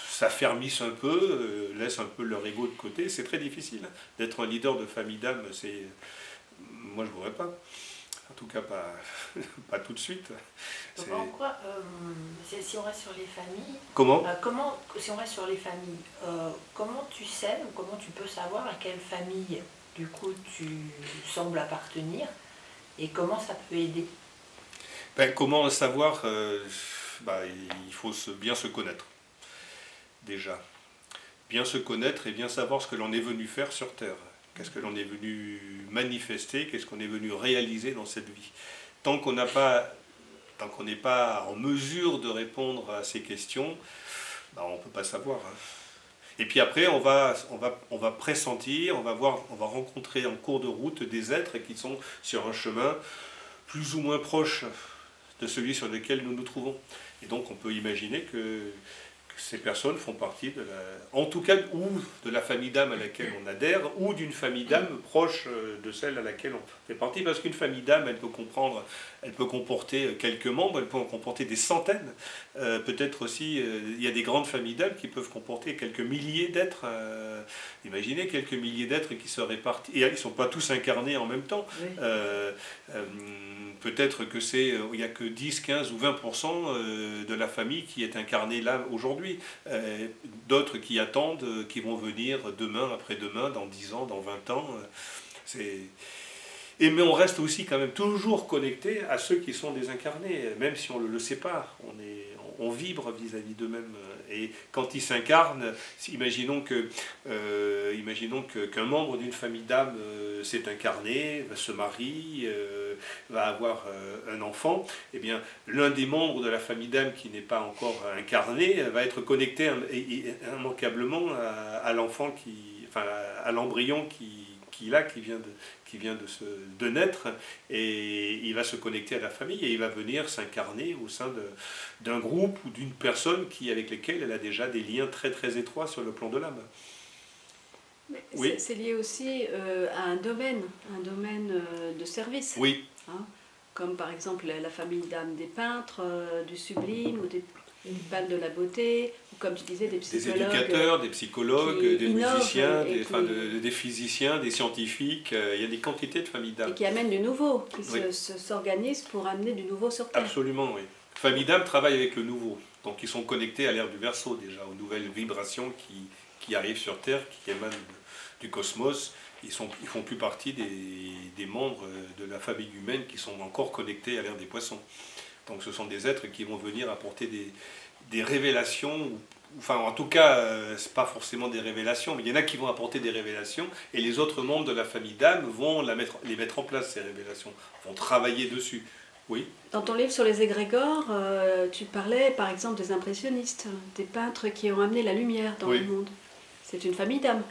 A: s'affermissent un peu, laissent un peu leur ego de côté. C'est très difficile hein, d'être un leader de famille d'âme. Moi, je ne voudrais pas. En tout cas, pas tout de suite.
F: Donc en quoi, si on reste sur les familles...
A: Comment
F: si on reste sur les familles, comment tu sais ou comment tu peux savoir à quelle famille, du coup, tu sembles appartenir et comment ça peut aider?
A: Ben, comment savoir il faut bien se connaître, déjà. Bien se connaître et bien savoir ce que l'on est venu faire sur Terre. Qu'est-ce que l'on est venu manifester, qu'est-ce qu'on est venu réaliser dans cette vie. Tant qu'on n'est pas en mesure de répondre à ces questions, on ne peut pas savoir. Hein. Et puis après, on va pressentir, on va rencontrer en cours de route des êtres qui sont sur un chemin plus ou moins proche de celui sur lequel nous nous trouvons. Et donc on peut imaginer que ces personnes font partie en tout cas, ou de la famille d'âme à laquelle on adhère, ou d'une famille d'âme proche de celle à laquelle on fait partie, parce qu'une famille d'âme, elle peut comporter quelques membres, elle peut en comporter des centaines, peut-être aussi, il y a des grandes familles d'âme qui peuvent comporter quelques milliers d'êtres, imaginez quelques milliers d'êtres qui se répartissent, et ils ne sont pas tous incarnés en même temps, oui. Peut-être que il n'y a que 10, 15 ou 20% de la famille qui est incarnée là aujourd'hui. D'autres qui attendent, qui vont venir demain, après-demain, dans 10 ans, dans 20 ans. Mais on reste aussi quand même toujours connecté à ceux qui sont désincarnés, même si on ne le sait pas. On vibre vis-à-vis d'eux-mêmes. Et quand ils s'incarnent, imaginons qu'un membre d'une famille d'âmes s'est incarné, se marie, va avoir un enfant, eh bien, l'un des membres de la famille d'âmes qui n'est pas encore incarné va être connecté immanquablement à l'enfant à l'embryon qu'il a, qui vient de naître, et il va se connecter à la famille, et il va venir s'incarner au sein d'un groupe ou d'une personne avec lesquelles elle a déjà des liens très très étroits sur le plan de l'âme. Oui.
D: C'est lié aussi à un domaine de service.
A: Oui.
D: Hein, comme par exemple la famille d'âme des peintres, du sublime, ou des peintres de la beauté, ou comme tu disais, des psychologues.
A: Des éducateurs, des psychologues, des musiciens, des physiciens, des scientifiques. Il y a des quantités de familles d'âme.
D: Et qui amènent du nouveau, qui s'organisent pour amener du nouveau sur Terre.
A: Absolument, oui. Famille d'âme travaille avec le nouveau. Donc ils sont connectés à l'ère du Verseau déjà, aux nouvelles vibrations qui arrivent sur Terre, qui émanent du cosmos. Ils font plus partie des membres de la famille humaine qui sont encore connectés à l'ère des Poissons. Donc ce sont des êtres qui vont venir apporter des révélations, enfin en tout cas, c'est pas forcément des révélations, mais il y en a qui vont apporter des révélations, et les autres membres de la famille d'âme vont les mettre en place, ces révélations, vont travailler dessus. Oui.
D: Dans ton livre sur les égrégores, tu parlais par exemple des impressionnistes, des peintres qui ont amené la lumière dans le monde. C'est une famille d'âmes.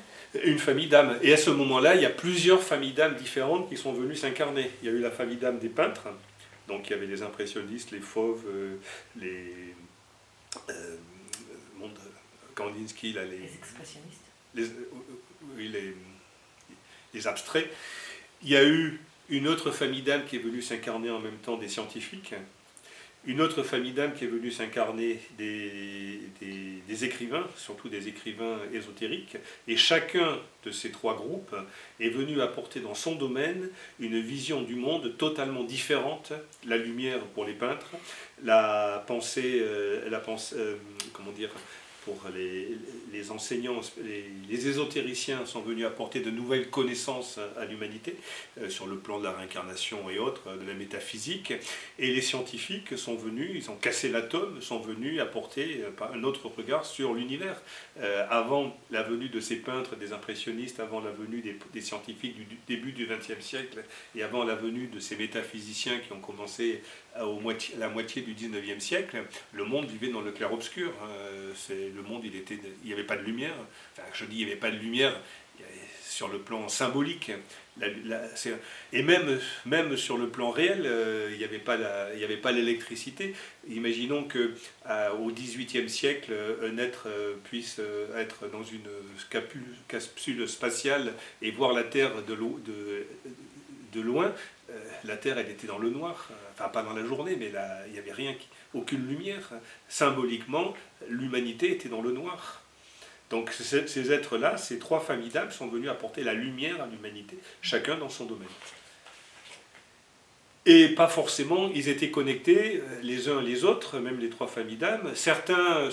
A: Une famille d'âmes. Et à ce moment-là, il y a plusieurs familles d'âmes différentes qui sont venues s'incarner. Il y a eu la famille d'âmes des peintres, donc il y avait les impressionnistes, les fauves, les Kandinsky, là,
F: les expressionnistes.
A: Les abstraits. Il y a eu une autre famille d'âmes qui est venue s'incarner en même temps des scientifiques, une autre famille d'âmes qui est venue s'incarner des écrivains, surtout des écrivains ésotériques, et chacun de ces trois groupes est venu apporter dans son domaine une vision du monde totalement différente, la lumière pour les peintres, la pensée comment dire, pour les enseignants, les ésotériciens sont venus apporter de nouvelles connaissances à l'humanité sur le plan de la réincarnation et autres, de la métaphysique. Et les scientifiques sont venus, ils ont cassé l'atome, sont venus apporter un autre regard sur l'univers. Avant la venue de ces peintres, des impressionnistes, avant la venue des scientifiques du début du XXe siècle, et avant la venue de ces métaphysiciens qui ont commencé à la moitié du XIXe siècle, le monde vivait dans le clair-obscur. Le monde, il n'y avait pas de lumière. Enfin, je dis il n'y avait pas de lumière sur le plan symbolique. Et même sur le plan réel, il n'y avait pas l'électricité. Imaginons qu'au XVIIIe siècle, un être puisse être dans une capsule spatiale et voir la Terre de loin. La Terre, elle était dans le noir, enfin pas dans la journée, mais là, il n'y avait rien, aucune lumière. Symboliquement, l'humanité était dans le noir. Donc ces êtres-là, ces trois familles d'âmes sont venus apporter la lumière à l'humanité, chacun dans son domaine. Et pas forcément, ils étaient connectés les uns les autres, même les trois familles d'âmes. Certains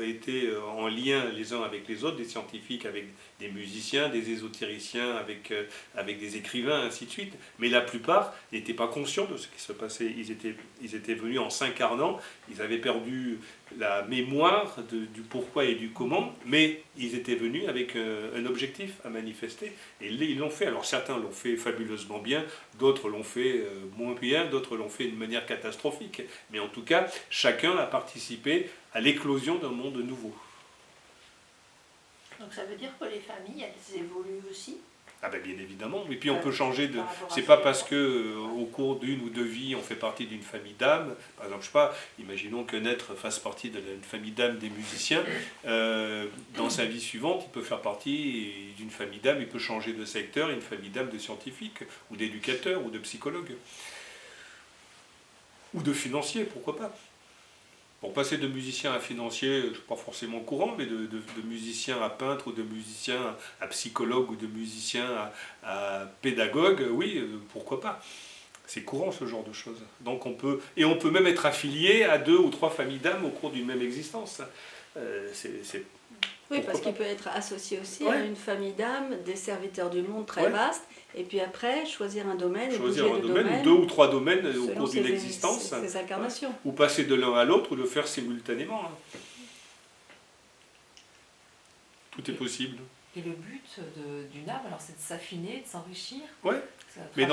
A: étaient en lien les uns avec les autres, des scientifiques avec des musiciens, des ésotériciens avec des écrivains, ainsi de suite. Mais la plupart n'étaient pas conscients de ce qui se passait. Ils étaient venus en s'incarnant, ils avaient perdu la mémoire du pourquoi et du comment, mais ils étaient venus avec un objectif à manifester, et ils l'ont fait. Alors certains l'ont fait fabuleusement bien, d'autres l'ont fait moins bien, d'autres l'ont fait d'une manière catastrophique, mais en tout cas, chacun a participé à l'éclosion d'un monde nouveau.
G: Donc ça veut dire que les familles, elles évoluent aussi?
A: Ah ben bien évidemment, et puis on peut changer de... C'est pas parce que au cours d'une ou deux vies on fait partie d'une famille d'âmes, par exemple, je sais pas, imaginons qu'un être fasse partie d'une famille d'âmes des musiciens, dans sa vie suivante il peut faire partie d'une famille d'âmes, il peut changer de secteur, une famille d'âmes de scientifiques, ou d'éducateurs, ou de psychologues, ou de financiers, pourquoi pas. Pour passer de musicien à financier, je ne suis pas forcément au courant, mais de musicien à peintre, ou de musicien à psychologue, ou de musicien à pédagogue, oui, pourquoi pas. C'est courant ce genre de choses. Donc on peut même être affilié à 2 ou 3 familles d'âmes au cours d'une même existence.
D: Oui, parce qu'il peut être associé aussi à une famille d'âmes, des serviteurs du monde très vastes, et puis après choisir un domaine,
A: choisir un domaine, 2 ou 3 domaines au cours d'une existence,
D: ses incarnations.
A: Ou passer de l'un à l'autre, ou le faire simultanément. Tout est possible.
F: Et le but d'une âme, alors c'est de s'affiner, de s'enrichir.
A: Ouais. Mais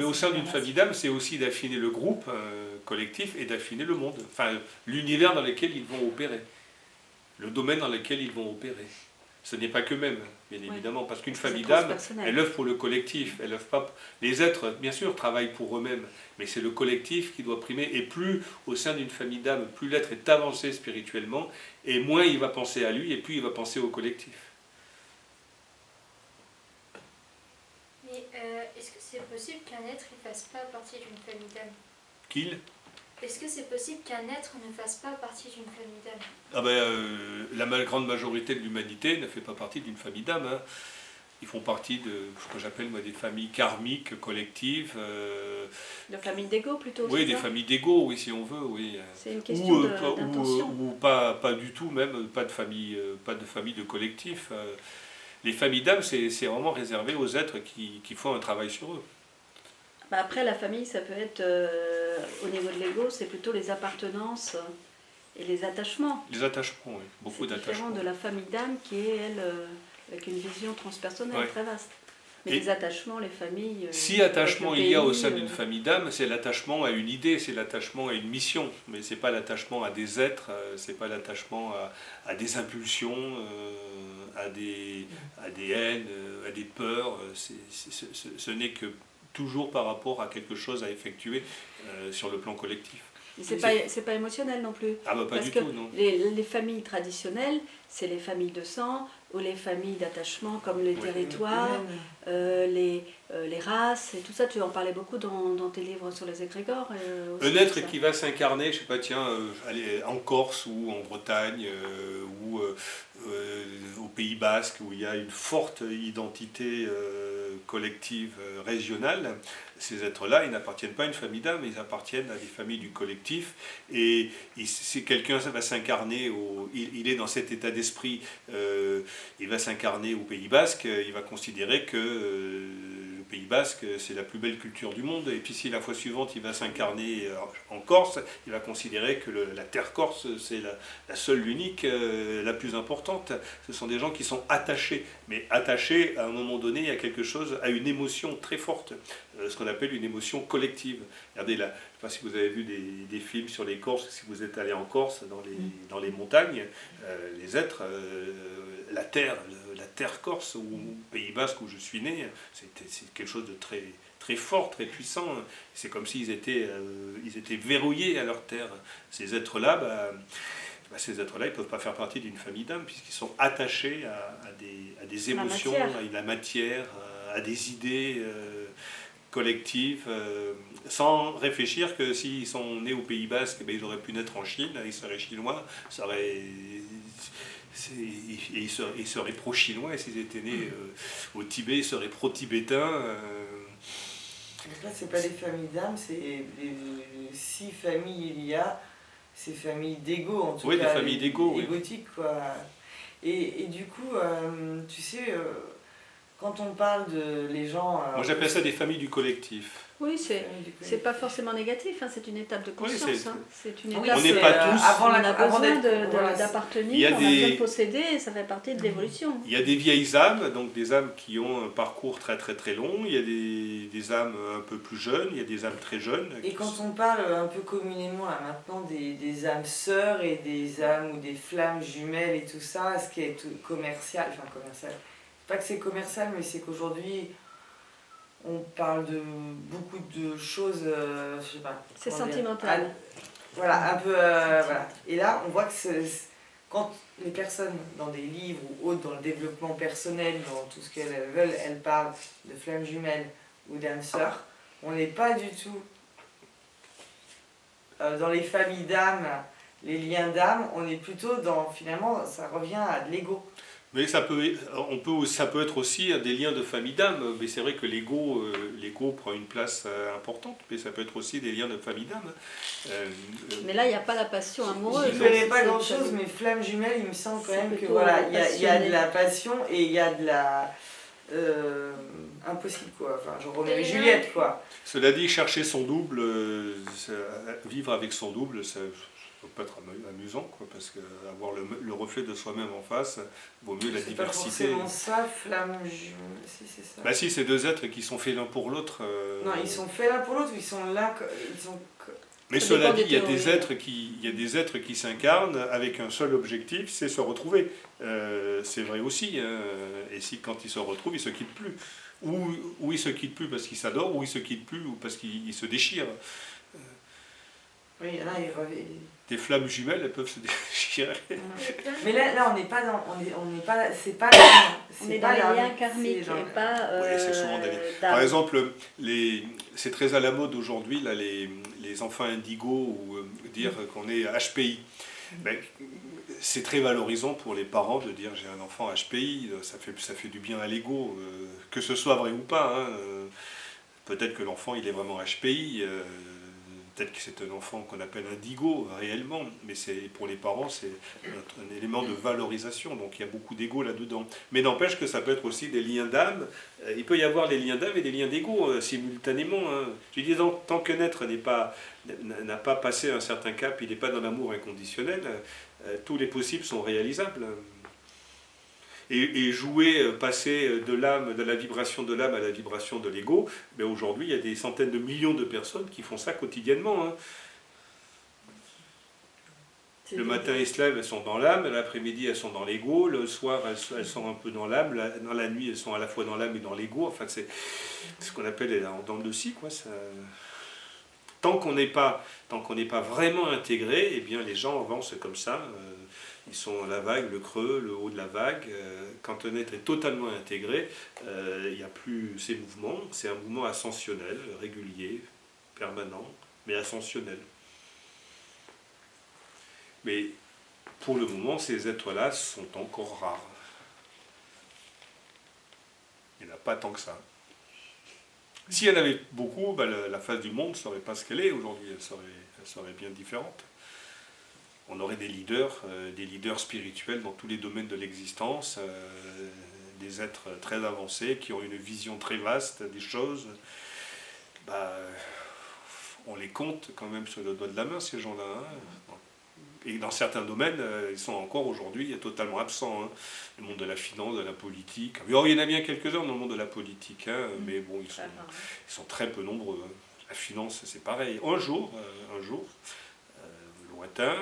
A: au sein d'une famille d'âmes, c'est aussi d'affiner le groupe collectif et d'affiner le monde, enfin l'univers dans lequel ils vont opérer, le domaine dans lequel ils vont opérer. Ce n'est pas qu'eux-mêmes, bien
D: Oui.
A: évidemment, parce qu'une
D: C'est
A: famille d'âme,
D: transpersonnel.
A: elle œuvre pour le collectif. Elle œuvre pas... Les êtres, bien sûr, travaillent pour eux-mêmes, mais c'est le collectif qui doit primer. Et plus, au sein d'une famille d'âme, plus l'être est avancé spirituellement, et moins il va penser à lui, et plus il va penser au collectif.
H: Mais est-ce que c'est possible qu'un être ne fasse pas partie d'une famille d'âme?
A: Qu'il
H: Est-ce que c'est possible qu'un être ne fasse pas partie d'une famille d'âme?
A: Ah ben, la grande majorité de l'humanité ne fait pas partie d'une famille d'âme. Hein. Ils font partie de ce que j'appelle moi des familles karmiques, collectives.
D: De famille d'ego plutôt.
A: Oui,
D: c'est
A: des
D: ça
A: familles d'ego, oui, si on veut, oui.
D: C'est une question d'intention.
A: Ou pas du tout, même pas de famille de collectif. Les familles d'âme, c'est vraiment réservé aux êtres qui font un travail sur eux.
D: Bah après, la famille, ça peut être, au niveau de l'ego, c'est plutôt les appartenances et les attachements.
A: Les attachements, oui, beaucoup
D: C'est différent
A: d'attachements.
D: de la famille d'âme qui est, elle, avec une vision transpersonnelle
A: Ouais.
D: très vaste. Mais
A: Et
D: les attachements, les familles...
A: Si attachement il y a au sein d'une
D: famille,
A: famille d'âme, c'est l'attachement à une idée, c'est l'attachement à une mission, mais c'est pas l'attachement à des êtres, c'est pas l'attachement à des impulsions, à des haines, à des peurs. Ce n'est que toujours par rapport à quelque chose à effectuer sur le plan collectif.
D: c'est pas émotionnel non plus.
A: Ah bah pas
D: Parce
A: du
D: que
A: tout, non.
D: les familles traditionnelles, c'est les familles de sang ou les familles d'attachement comme les territoires, les races et tout ça. Tu en parlais beaucoup dans tes livres sur les égrégores.
A: Un être qui va s'incarner, je sais pas, tiens, aller en Corse ou en Bretagne ou au Pays Basque où il y a une forte identité collective régionale, ces êtres-là, ils n'appartiennent pas à une famille d'âme, ils appartiennent à des familles du collectif. Et si quelqu'un va s'incarner, il est dans cet état d'esprit, il va s'incarner au Pays Basque, il va considérer que le Pays Basque, c'est la plus belle culture du monde. Et puis si la fois suivante, il va s'incarner en Corse, il va considérer que la terre corse, c'est la seule, l'unique, la plus importante. Ce sont des gens qui sont attachés. Mais attachés, à un moment donné, il y a quelque chose, à une émotion très forte, ce qu'on appelle une émotion collective. Regardez là, je ne sais pas si vous avez vu des films sur les Corses, si vous êtes allé en Corse, dans les montagnes, les êtres, la terre corse, ou Pays Basque où je suis né, c'est quelque chose de très, très fort, très puissant. C'est comme s'ils étaient verrouillés à leur terre. Ces êtres-là, ces êtres-là, ils ne peuvent pas faire partie d'une famille d'âme, puisqu'ils sont attachés à des émotions, à la matière, à des idées collectives, sans réfléchir que s'ils sont nés au Pays Basque, ils auraient pu naître en Chine, ils seraient chinois, ils seraient pro-chinois, et s'ils étaient nés au Tibet, ils seraient pro-tibétains.
C: Là, c'est pas des familles d'âme, c'est si familles il y a, c'est familles d'ego en tout cas.
A: Oui, des familles d'ego.
C: Égotiques, quoi. Et du coup, tu sais, quand on parle de les gens.
A: Moi j'appelle ça des familles du collectif.
D: Oui, c'est pas forcément négatif, hein, c'est une étape de conscience.
A: Oui,
D: c'est une
C: Oui,
D: étape.
A: on n'est pas tous.
D: On a besoin
C: voilà,
D: d'appartenir, on a besoin de posséder, et ça fait partie de l'évolution.
A: Il y a des vieilles âmes, donc des âmes qui ont un parcours très très très long. Il y a des âmes un peu plus jeunes, il y a des âmes très jeunes.
C: Et quand on parle un peu communément là, maintenant des âmes sœurs et des âmes ou des flammes jumelles et tout ça, ce qui est tout commercial, pas que c'est commercial, mais c'est qu'aujourd'hui on parle de beaucoup de choses, je sais pas.
D: C'est sentimental.
C: Voilà, un peu, voilà. Et là, on voit que quand les personnes dans des livres ou autres, dans le développement personnel, dans tout ce qu'elles veulent, elles parlent de flammes jumelles ou d'âmes sœurs, on n'est pas du tout dans les familles d'âmes, les liens d'âme, on est plutôt dans, finalement, ça revient à de l'ego.
A: Mais ça peut être aussi des liens de famille d'âme, mais c'est vrai que l'ego prend une place importante, mais ça peut être aussi des liens de famille d'âme.
D: Mais là, il n'y a pas la passion amoureuse.
C: Je ne connais pas grand-chose, mais flamme jumelle, il me semble quand même que voilà, il y a de la passion et il y a de la... impossible quoi, enfin genre Roméo et Juliette quoi.
A: Cela dit, chercher son double, vivre avec son double, ça peut être amusant, quoi, parce qu'avoir le reflet de soi-même en face vaut mieux la diversité.
C: C'est pas forcément ça, flamme jumelle, si c'est ça.
A: Bah si, c'est deux êtres qui sont faits l'un pour l'autre.
C: Non, ils sont faits l'un pour l'autre, ils sont là, ils sont...
A: Mais
D: Ça
A: cela
D: dépend
A: dit,
D: des
A: il y a
D: théories.
A: des êtres qui s'incarnent avec un seul objectif, c'est se retrouver. C'est vrai aussi. Hein. Et si quand ils se retrouvent, ils se quittent plus. Ou ils se quittent plus parce qu'ils s'adorent, ou ils se quittent plus ou parce qu'ils se déchirent.
C: Oui, il y en a,
A: Des flammes jumelles, elles peuvent se déchirer.
C: Mais là, on n'est pas dans. On n'est pas. C'est pas.
D: On est dans les liens karmiques et pas.
A: Ouais, c'est souvent des liens. Par exemple, c'est très à la mode aujourd'hui, là, les enfants indigos, ou dire qu'on est HPI. Ben, c'est très valorisant pour les parents de dire j'ai un enfant HPI, ça fait du bien à l'ego, que ce soit vrai ou pas. Hein. Peut-être que l'enfant il est vraiment HPI, peut-être que c'est un enfant qu'on appelle indigo réellement, mais pour les parents c'est un élément de valorisation, donc il y a beaucoup d'ego là-dedans. Mais n'empêche que ça peut être aussi des liens d'âme, il peut y avoir des liens d'âme et des liens d'ego simultanément. Hein. Je dis tant que l'être n'a pas passé un certain cap, il n'est pas dans l'amour inconditionnel, tous les possibles sont réalisables. Et jouer, passer de la vibration de l'âme à la vibration de l'ego, ben aujourd'hui il y a des centaines de millions de personnes qui font ça quotidiennement. Hein. Le matin elles se lèvent, elles sont dans l'âme, l'après-midi elles sont dans l'ego, le soir elles sont un peu dans l'âme, dans la nuit elles sont à la fois dans l'âme et dans l'ego. Enfin c'est ce qu'on appelle en dents de scie, quoi. Ça... Tant qu'on n'est pas vraiment intégré, eh bien les gens avancent comme ça. Ils sont la vague, le creux, le haut de la vague. Quand un être est totalement intégré, il n'y a plus ces mouvements. C'est un mouvement ascensionnel, régulier, permanent, mais ascensionnel. Mais pour le moment, ces êtres-là sont encore rares. Il n'y en a pas tant que ça. S'il y en avait beaucoup, ben la face du monde ne serait pas ce qu'elle est aujourd'hui, elle serait bien différente. On aurait des leaders spirituels dans tous les domaines de l'existence, des êtres très avancés qui ont une vision très vaste des choses. Ben, on les compte quand même sur le doigt de la main, ces gens-là. Hein. Et dans certains domaines, ils sont encore aujourd'hui totalement absents. Hein. Le monde de la finance, de la politique. Alors, il y en a bien quelques-uns dans le monde de la politique, hein, mais bon, ils sont très peu nombreux. Hein. La finance, c'est pareil. Un jour, lointain,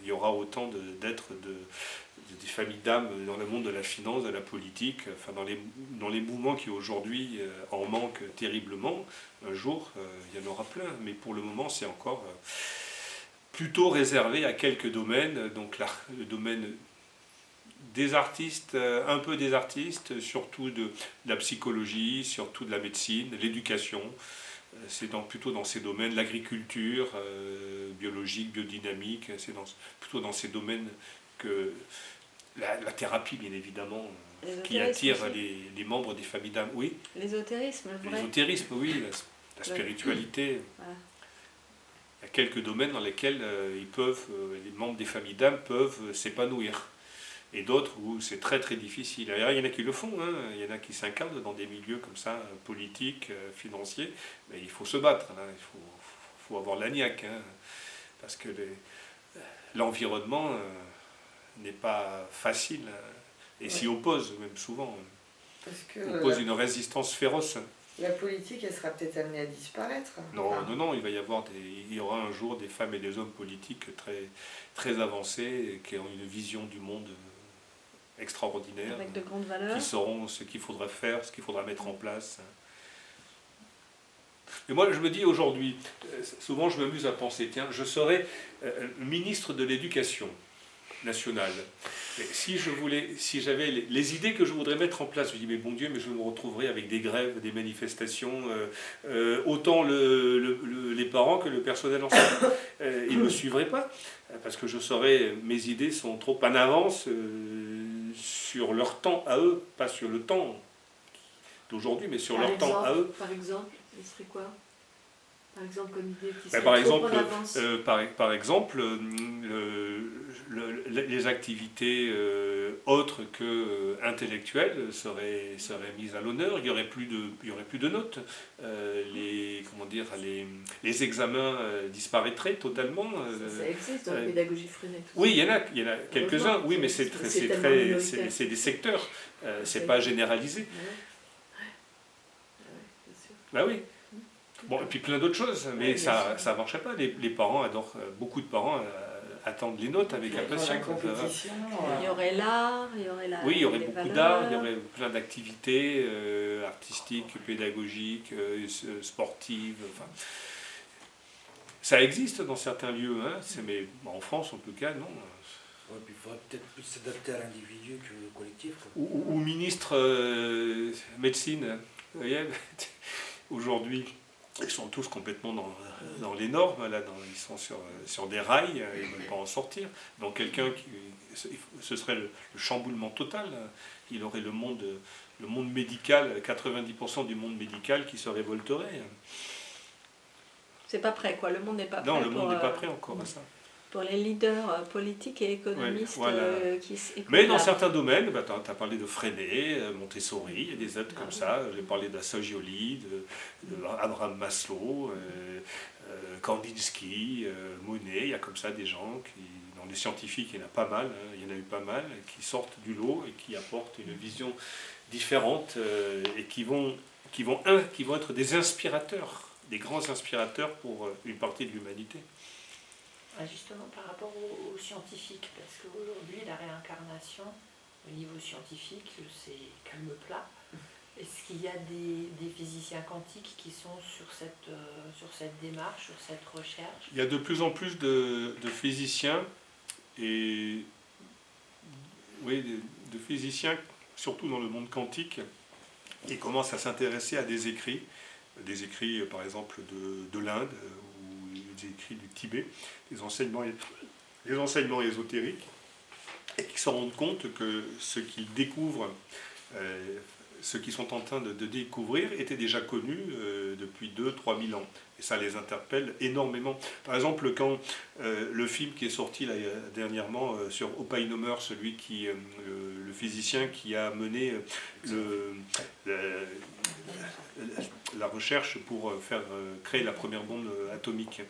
A: il y aura autant d'êtres, des familles d'âmes dans le monde de la finance, de la politique, enfin dans les mouvements qui aujourd'hui en manquent terriblement. Un jour, il y en aura plein, mais pour le moment, c'est encore plutôt réservé à quelques domaines, donc le domaine des artistes, un peu des artistes, surtout de la psychologie, surtout de la médecine, l'éducation. C'est plutôt dans ces domaines, l'agriculture, biologique, biodynamique, c'est plutôt dans ces domaines que la thérapie, bien évidemment, qui attire les membres des familles d'âme. Oui.
D: L'ésotérisme, le vrai.
A: L'ésotérisme, oui, la spiritualité. Voilà. Il y a quelques domaines dans lesquels les membres des familles d'âme peuvent s'épanouir. Et d'autres où c'est très très difficile. Il y en a qui le font, hein. Il y en a qui s'incarnent dans des milieux comme ça, politiques, financiers, mais il faut se battre, là. Il faut avoir la niaque, hein. Parce que l'environnement n'est pas facile, hein, et s'y oppose même souvent.
C: Parce que
A: oppose une résistance féroce.
C: La politique, elle sera peut-être amenée à disparaître.
A: Non, il y aura un jour des femmes et des hommes politiques très, très avancés, qui ont une vision du monde extraordinaire,
D: avec de grandes valeurs,
A: qui sauront ce qu'il faudra faire, ce qu'il faudra mettre en place. Et moi, je me dis aujourd'hui, souvent je m'amuse à penser, tiens, je serais ministre de l'Éducation nationale. Et si j'avais les idées que je voudrais mettre en place, je dis, mais bon Dieu, mais je me retrouverais avec des grèves, des manifestations, autant les parents que le personnel enseignant. Ils ne me suivraient pas, parce que mes idées sont trop en avance sur leur temps à eux, pas sur le temps d'aujourd'hui, mais sur leur temps à eux.
B: Par exemple, ce serait quoi ? Par exemple, comme idée qui
A: serait trop en avance. Par exemple, les activités autres que intellectuelles seraient mises à l'honneur. Il n'y aurait plus de notes. Les examens disparaîtraient totalement.
B: Ça existe dans la pédagogie Freinet.
A: Oui, il y en a quelques-uns. Oui, mais c'est des secteurs. C'est pas généralisé.
B: Ouais, bien sûr.
A: Bah oui. Bon, et puis plein d'autres choses, mais
C: Oui,
A: ça ne marchait pas. Les parents adorent, beaucoup de parents attendent les notes avec
C: La
A: impatience.
C: compétition.
D: Il y aurait l'art, il y aurait la.
A: Oui, il y aurait
D: les
A: beaucoup
D: valeurs.
A: d'art, il y aurait plein d'activités artistiques, pédagogiques, sportives. Enfin, ça existe dans certains lieux, hein, mais en France en tout cas, non.
E: Ouais, puis il faudrait peut-être plus s'adapter à l'individu que au collectif. Quoi.
A: Ou ministre médecine, vous voyez, aujourd'hui, ils sont tous complètement dans les normes, là, ils sont sur des rails, ils ne veulent pas en sortir. Donc quelqu'un ce serait le chamboulement total, il aurait le monde médical, 90% du monde médical qui se révolterait.
D: C'est pas prêt, quoi. Le monde n'est pas prêt.
A: Non, le monde n'est pas prêt encore à ça.
D: Pour les leaders politiques et économistes qui
A: Mais dans certains domaines, bah, tu as parlé de Freinet, Montessori, il y a des êtres comme ça. J'ai parlé d'Assa Gioli, de Abraham Maslow, Kandinsky, Monet. Il y a comme ça des gens dans les scientifiques, il y en a pas mal, hein, il y en a eu pas mal, qui sortent du lot et qui apportent une vision différente et qui vont être des inspirateurs, des grands inspirateurs pour une partie de l'humanité.
F: Justement, par rapport aux scientifiques, parce qu'aujourd'hui, la réincarnation, au niveau scientifique, c'est calme plat. Est-ce qu'il y a des physiciens quantiques qui sont sur cette démarche, sur cette recherche?
A: Il y a de plus en plus de physiciens, et oui, de physiciens, surtout dans le monde quantique, qui commencent à s'intéresser à des écrits par exemple de l'Inde, ou des écrits du Tibet, des enseignements ésotériques, et qui se rendent compte que ce qu'ils découvrent, ce qu'ils sont en train de découvrir, était déjà connu depuis 2-3 000 ans. Et ça les interpelle énormément. Par exemple, quand le film qui est sorti là, dernièrement sur Oppenheimer, le physicien qui a mené la recherche pour créer la première bombe atomique.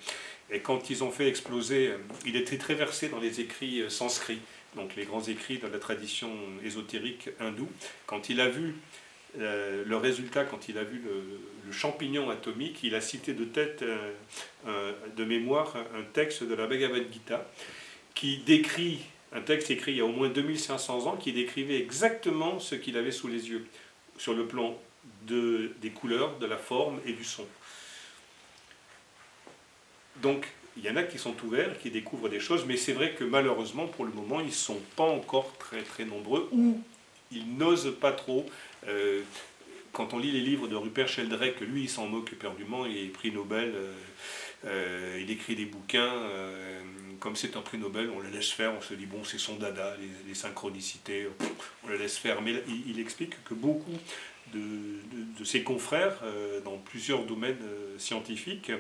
A: Et quand ils ont fait exploser, il était très versé dans les écrits sanscrits, donc les grands écrits de la tradition ésotérique hindoue. Quand il a vu le résultat, quand il a vu le champignon atomique, il a cité de tête, de mémoire, un texte de la Bhagavad Gita qui décrit, un texte écrit il y a au moins 2500 ans, qui décrivait exactement ce qu'il avait sous les yeux, sur le plan des couleurs, de la forme et du son. Donc, il y en a qui sont ouverts, qui découvrent des choses, mais c'est vrai que malheureusement, pour le moment, ils ne sont pas encore très très nombreux, ou ils n'osent pas trop. Quand on lit les livres de Rupert Sheldrake, lui, il s'en moque éperdument, il est prix Nobel, il écrit des bouquins, comme c'est un prix Nobel, on le laisse faire, on se dit, bon, c'est son dada, les synchronicités, on le laisse faire. Mais il explique que beaucoup de ses confrères, dans plusieurs domaines scientifiques,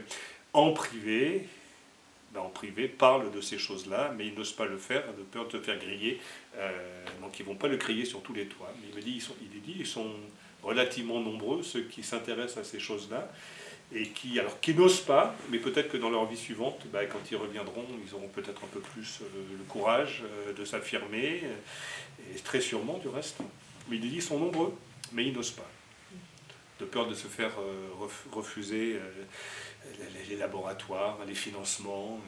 A: en privé, parlent de ces choses-là, mais ils n'osent pas le faire, de peur de se faire griller. Donc ils ne vont pas le crier sur tous les toits. Mais il dit ils sont relativement nombreux, ceux qui s'intéressent à ces choses-là, et qui n'osent pas, mais peut-être que dans leur vie suivante, quand ils reviendront, ils auront peut-être un peu plus le courage de s'affirmer, et très sûrement du reste. Mais il dit ils sont nombreux, mais ils n'osent pas, de peur de se faire refuser les laboratoires, les financements.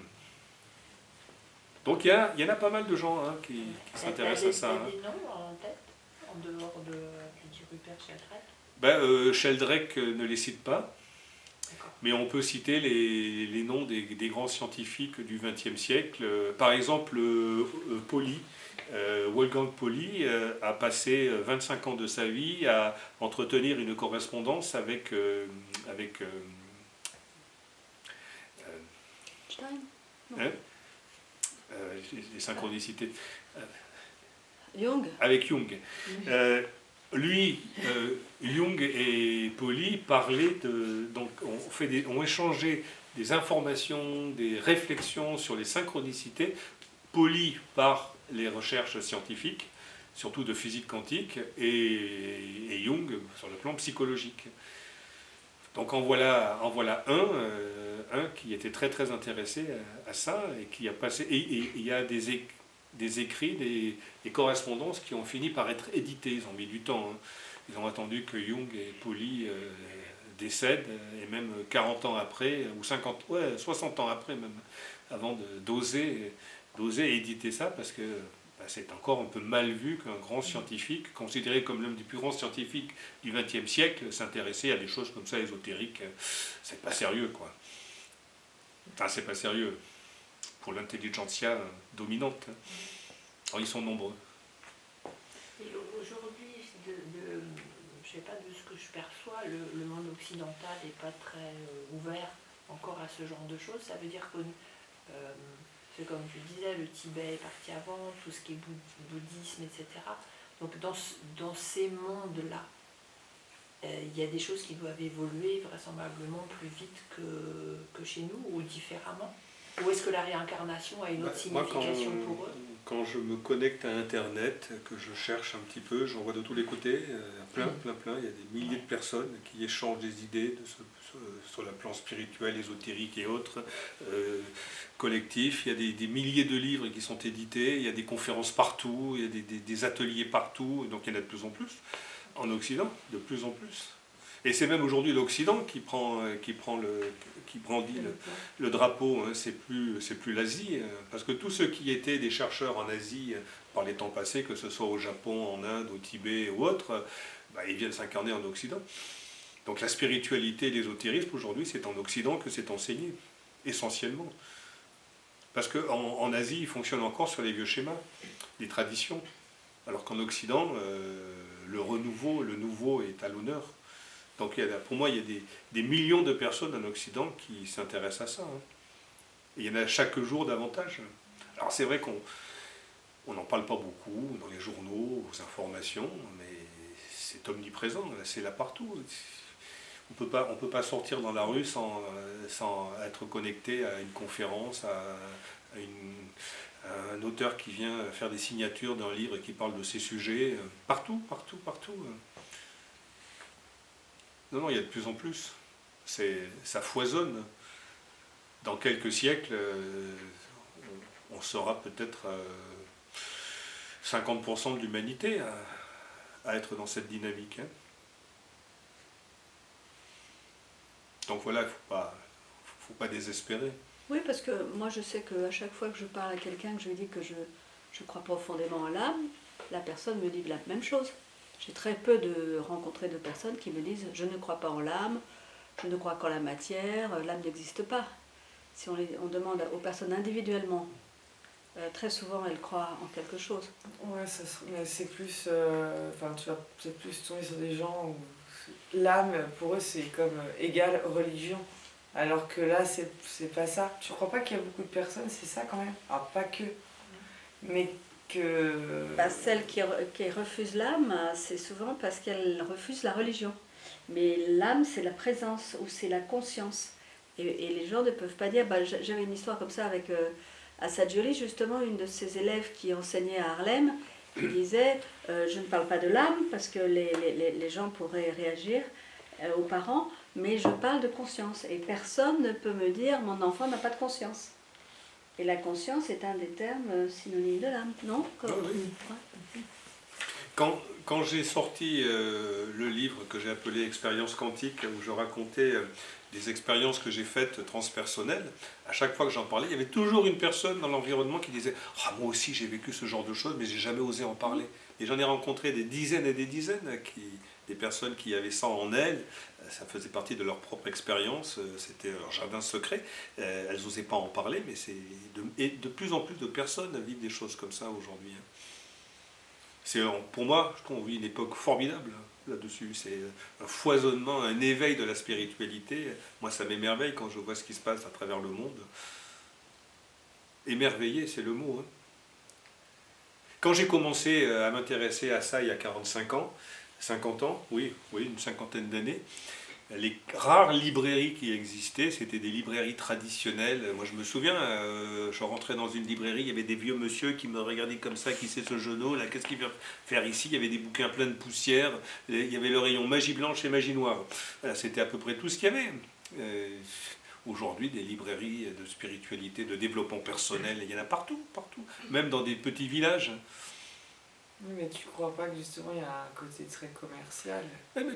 A: Donc il y en a pas mal de gens qui s'intéressent à ça.
F: Il y a des noms en tête, en dehors du Rupert Sheldrake?
A: Sheldrake ne les cite pas, mais on peut citer les noms des grands scientifiques du XXe siècle. Par exemple, Pauli, Wolfgang Pauli a passé 25 ans de sa vie à entretenir une correspondance avec les synchronicités.
D: Jung.
A: Avec Jung. Jung et Pauli parlaient ont échangé des informations, des réflexions sur les synchronicités. Pauli par les recherches scientifiques, surtout de physique quantique, et Jung sur le plan psychologique. Donc en voilà un qui était très très intéressé à ça et qui a passé. Et il y a des écrits, des correspondances qui ont fini par être éditées. Ils ont mis du temps. Ils ont attendu que Jung et Pauli décède, et même 40 ans après, ou 50, 60 ans après même, avant d'oser éditer ça, parce que c'est encore un peu mal vu qu'un grand scientifique, considéré comme l'un des plus grands scientifiques du XXe siècle, s'intéressait à des choses comme ça, ésotériques. C'est pas sérieux, quoi. Enfin, c'est pas sérieux pour l'intelligentsia dominante. Alors, ils sont nombreux.
G: Et aujourd'hui, je sais pas, de ce que je perçois, le monde occidental n'est pas très ouvert encore à ce genre de choses. Ça veut dire que, c'est comme tu disais, le Tibet est parti avant, tout ce qui est bouddhisme, etc. Donc dans ces mondes-là, il y a des choses qui doivent évoluer vraisemblablement plus vite que chez nous ou différemment. Ou est-ce que la réincarnation a une autre signification pour eux?
A: Quand je me connecte à Internet, que je cherche un petit peu, j'en vois de tous les côtés, plein. Il y a des milliers de personnes qui échangent des idées sur le plan spirituel, ésotérique et autres, collectifs. Il y a des milliers de livres qui sont édités, il y a des conférences partout, il y a des ateliers partout, donc il y en a de plus en plus, en Occident, de plus en plus. Et c'est même aujourd'hui l'Occident qui brandit le drapeau, hein. C'est plus l'Asie, parce que tous ceux qui étaient des chercheurs en Asie par les temps passés, que ce soit au Japon, en Inde, au Tibet ou autre, ils viennent s'incarner en Occident. Donc la spiritualité et l'ésotérisme aujourd'hui, c'est en Occident que c'est enseigné, essentiellement. Parce qu'en Asie, ils fonctionnent encore sur les vieux schémas, les traditions, alors qu'en Occident, le renouveau, le nouveau est à l'honneur. Donc pour moi, il y a des millions de personnes en Occident qui s'intéressent à ça. Hein. Et il y en a chaque jour davantage. Alors c'est vrai qu'on n'en parle pas beaucoup dans les journaux, aux informations, mais c'est omniprésent, c'est là partout. On peut pas sortir dans la rue sans être connecté à une conférence, à un auteur qui vient faire des signatures d'un livre qui parle de ces sujets. Partout. Non, il y a de plus en plus. Ça foisonne. Dans quelques siècles, on sera peut-être 50% de l'humanité à être dans cette dynamique. Hein. Donc voilà, il ne faut pas désespérer.
D: Oui, parce que moi je sais qu'à chaque fois que je parle à quelqu'un, que je lui dis que je crois profondément à l'âme, la personne me dit la même chose. J'ai très peu rencontré de personnes qui me disent « je ne crois pas en l'âme, je ne crois qu'en la matière, l'âme n'existe pas ». Si on demande aux personnes individuellement, très souvent elles croient en quelque chose.
C: Ouais, c'est plus... tu vas peut-être plus tomber sur des gens où l'âme, pour eux, c'est comme égal religion. Alors que là, c'est pas ça. Tu crois pas qu'il y a beaucoup de personnes, c'est ça quand même? Alors pas que, mais que...
D: Celles qui refusent l'âme, c'est souvent parce qu'elles refusent la religion. Mais l'âme, c'est la présence ou c'est la conscience. Et les gens ne peuvent pas dire... j'avais une histoire comme ça avec Assad Jolie, justement, une de ses élèves qui enseignait à Harlem, qui disait je ne parle pas de l'âme parce que les gens pourraient réagir aux parents, mais je parle de conscience. Et personne ne peut me dire mon enfant n'a pas de conscience. Et la conscience est un des termes synonymes de l'âme, non?
A: Oui. Quand j'ai sorti le livre que j'ai appelé Expérience quantique, où je racontais des expériences que j'ai faites transpersonnelles, à chaque fois que j'en parlais, il y avait toujours une personne dans l'environnement qui disait « Ah, moi aussi j'ai vécu ce genre de choses, mais j'ai jamais osé en parler ». Et j'en ai rencontré des dizaines et des dizaines, des personnes qui avaient ça en elles, ça faisait partie de leur propre expérience, c'était leur jardin secret, elles n'osaient pas en parler, mais et de plus en plus de personnes vivent des choses comme ça aujourd'hui. Pour moi, je trouve qu'on vit une époque formidable là-dessus, c'est un foisonnement, un éveil de la spiritualité. Moi ça m'émerveille quand je vois ce qui se passe à travers le monde. Émerveillé, c'est le mot. Hein. Quand j'ai commencé à m'intéresser à ça il y a 45 ans, 50 ans, oui, une cinquantaine d'années, les rares librairies qui existaient, c'était des librairies traditionnelles. Moi je me souviens, je rentrais dans une librairie, il y avait des vieux monsieur qui me regardaient comme ça, qui c'est ce genou là, qu'est-ce qu'il vient faire ici? Il y avait des bouquins pleins de poussière, il y avait le rayon magie blanche et magie noire. Voilà, c'était à peu près tout ce qu'il y avait. Aujourd'hui, des librairies de spiritualité, de développement personnel, il y en a partout, même dans des petits villages.
C: Oui, mais tu crois pas que justement il y a un côté très commercial?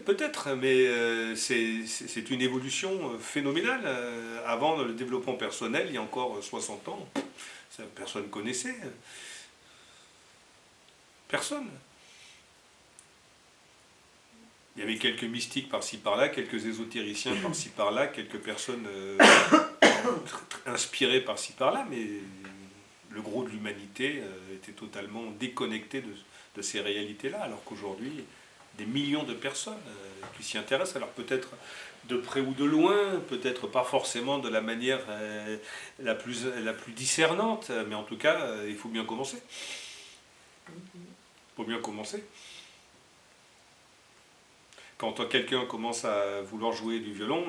A: Peut-être, mais c'est une évolution phénoménale. Avant le développement personnel, il y a encore 60 ans, personne ne connaissait. Personne. Il y avait quelques mystiques par-ci par-là, quelques ésotériciens par-ci par-là, quelques personnes inspirées par-ci par-là, mais le gros de l'humanité était totalement déconnecté de ces réalités-là, alors qu'aujourd'hui, des millions de personnes qui s'y intéressent, alors peut-être de près ou de loin, peut-être pas forcément de la manière la plus discernante, mais en tout cas, il faut bien commencer. Il faut bien commencer. Quand quelqu'un commence à vouloir jouer du violon,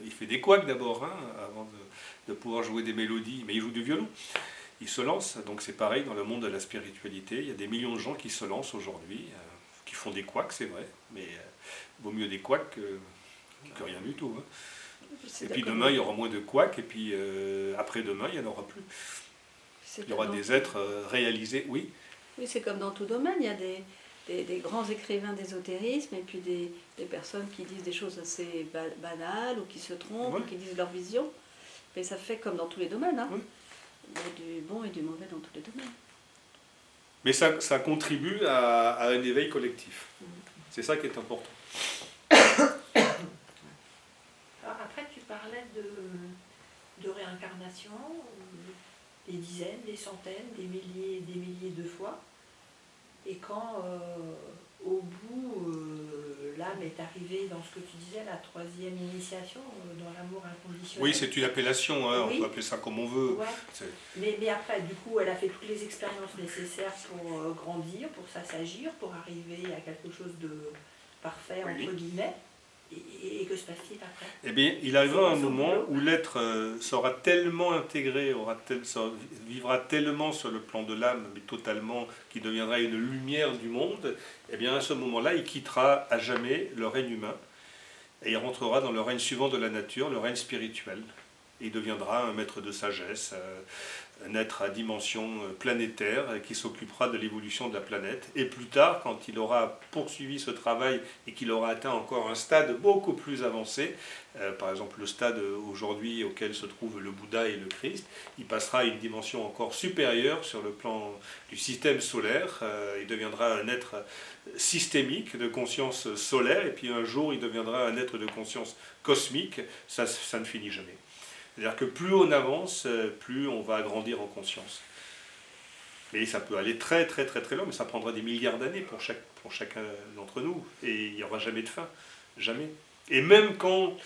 A: il fait des couacs d'abord, hein, avant de pouvoir jouer des mélodies, mais il joue du violon. Il se lance, donc c'est pareil dans le monde de la spiritualité. Il y a des millions de gens qui se lancent aujourd'hui, qui font des couacs, c'est vrai, mais vaut mieux des couacs que rien du tout. Hein. Et puis demain, il y aura moins de couacs, et puis après-demain, il n'y en aura plus. Il y aura des êtres réalisés, oui.
D: Oui, c'est comme dans tout domaine, il y a des grands écrivains d'ésotérisme et puis des personnes qui disent des choses assez banales ou qui se trompent, ou qui disent leur vision. Mais ça fait comme dans tous les domaines. Hein. Il y a du bon et du mauvais dans tous les domaines.
A: Mais ça contribue à un éveil collectif. C'est ça qui est important.
G: Alors après, tu parlais de réincarnation, des dizaines, des centaines, des milliers de fois. Et quand, au bout, l'âme est arrivée dans ce que tu disais, la troisième initiation, dans l'amour inconditionnel.
A: Oui, c'est une appellation, hein,
G: oui.
A: On peut appeler ça comme on veut.
G: Ouais. Mais après, du coup, elle a fait toutes les expériences nécessaires pour grandir, pour s'assagir, pour arriver à quelque chose de parfait, entre guillemets. Et que se passe-t-il après?
A: Eh bien, il arrivera un moment où l'être sera tellement intégré, vivra tellement sur le plan de l'âme, mais totalement, qu'il deviendra une lumière du monde. Eh bien, à ce moment-là, il quittera à jamais le règne humain et il rentrera dans le règne suivant de la nature, le règne spirituel. Et il deviendra un maître de sagesse, un être à dimension planétaire qui s'occupera de l'évolution de la planète. Et plus tard, quand il aura poursuivi ce travail et qu'il aura atteint encore un stade beaucoup plus avancé, par exemple le stade aujourd'hui auquel se trouvent le Bouddha et le Christ, il passera à une dimension encore supérieure sur le plan du système solaire. Il deviendra un être systémique de conscience solaire, et puis un jour il deviendra un être de conscience cosmique. Ça ne finit jamais. C'est-à-dire que plus on avance, plus on va grandir en conscience. Mais ça peut aller très très très très loin, mais ça prendra des milliards d'années pour chacun d'entre nous. Et il n'y aura jamais de fin. Jamais. Et même quand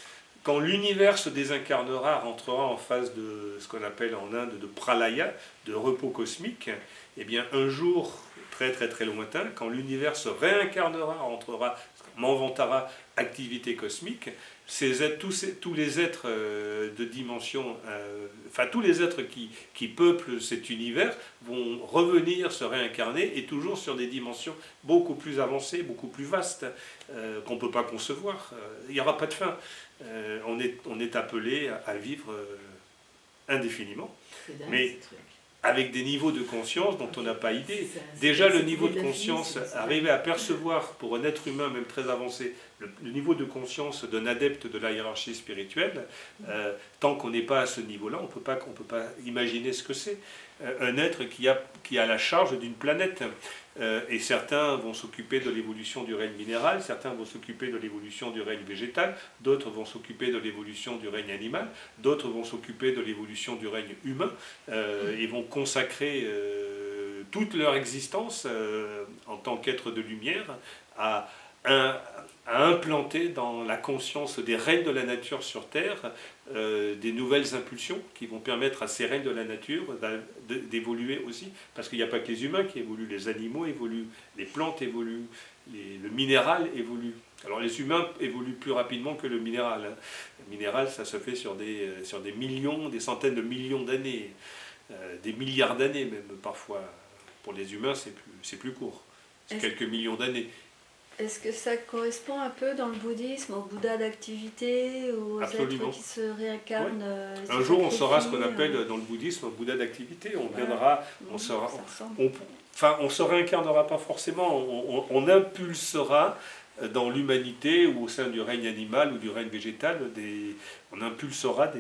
A: l'univers se désincarnera, rentrera en phase de ce qu'on appelle en Inde de pralaya, de repos cosmique, eh bien un jour très très très lointain, quand l'univers se réincarnera, rentrera, m'inventera activité cosmique, tous les êtres de dimension, tous les êtres qui peuplent cet univers vont revenir se réincarner, et toujours sur des dimensions beaucoup plus avancées, beaucoup plus vastes, qu'on ne peut pas concevoir. Il n'y aura pas de fin. On est appelé à vivre indéfiniment. Mais avec des niveaux de conscience dont on n'a pas idée. Déjà, le niveau de conscience, arriver à percevoir pour un être humain, même très avancé, le niveau de conscience d'un adepte de la hiérarchie spirituelle, tant qu'on n'est pas à ce niveau-là, on ne peut pas imaginer ce que c'est. Un être qui a la charge d'une planète. Et certains vont s'occuper de l'évolution du règne minéral, certains vont s'occuper de l'évolution du règne végétal, d'autres vont s'occuper de l'évolution du règne animal, d'autres vont s'occuper de l'évolution du règne humain, et vont consacrer toute leur existence en tant qu'être de lumière à implanter dans la conscience des règnes de la nature sur Terre des nouvelles impulsions qui vont permettre à ces règnes de la nature d'évoluer aussi, parce qu'il n'y a pas que les humains qui évoluent, les animaux évoluent, les plantes évoluent, le minéral évolue. Alors les humains évoluent plus rapidement que le minéral. Le minéral, ça se fait sur des millions, des centaines de millions d'années, des milliards d'années même parfois. Pour les humains, c'est plus court, c'est quelques millions d'années.
D: Est-ce que ça correspond un peu dans le bouddhisme au Bouddha d'activité, aux
A: Absolument.
D: êtres qui se réincarnent
A: Un jour, on saura ce qu'on appelle dans le bouddhisme un Bouddha d'activité. On viendra, on sera, on se réincarnera pas forcément, on impulsera dans l'humanité ou au sein du règne animal ou du règne végétal, on impulsera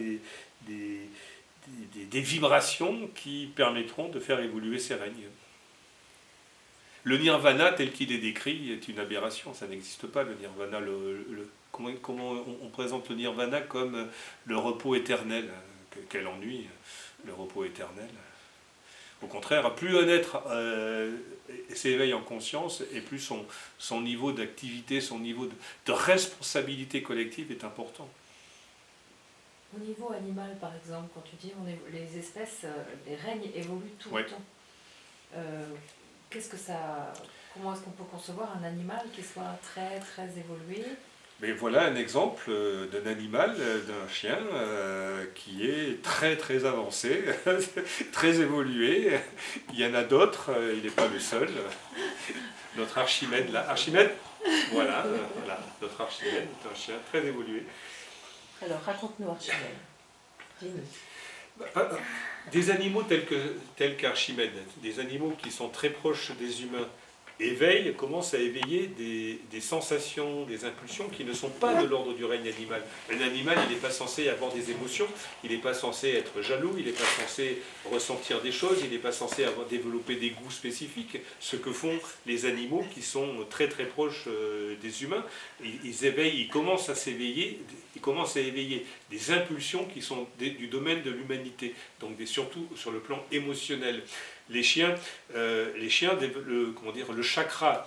A: des vibrations qui permettront de faire évoluer ces règnes. Le nirvana tel qu'il est décrit est une aberration, ça n'existe pas le nirvana. Comment on présente le nirvana comme le repos éternel? Quel ennui, le repos éternel. Au contraire, plus un être s'éveille en conscience et plus son niveau d'activité, son niveau de responsabilité collective est important.
F: Au niveau animal, par exemple, quand tu dis les espèces, les règnes évoluent tout le temps. Comment est-ce qu'on peut concevoir un animal qui soit très très évolué?
A: Mais voilà un exemple d'un animal, d'un chien qui est très très avancé, très évolué. Il y en a d'autres, il n'est pas le seul. Notre Archimède, là. Archimède, voilà, notre Archimède est un chien très évolué.
B: Alors raconte-nous Archimède. Dis-nous.
A: Des animaux tels qu'Archimède, des animaux qui sont très proches des humains, commencent à éveiller des sensations, des impulsions qui ne sont pas de l'ordre du règne animal. Un animal, il n'est pas censé avoir des émotions, il n'est pas censé être jaloux, il n'est pas censé ressentir des choses, il n'est pas censé développer des goûts spécifiques, ce que font les animaux qui sont très très proches des humains. Ils commencent à s'éveiller, ils commencent à éveiller des impulsions qui sont du domaine de l'humanité, donc surtout sur le plan émotionnel. Les chiens, le chakra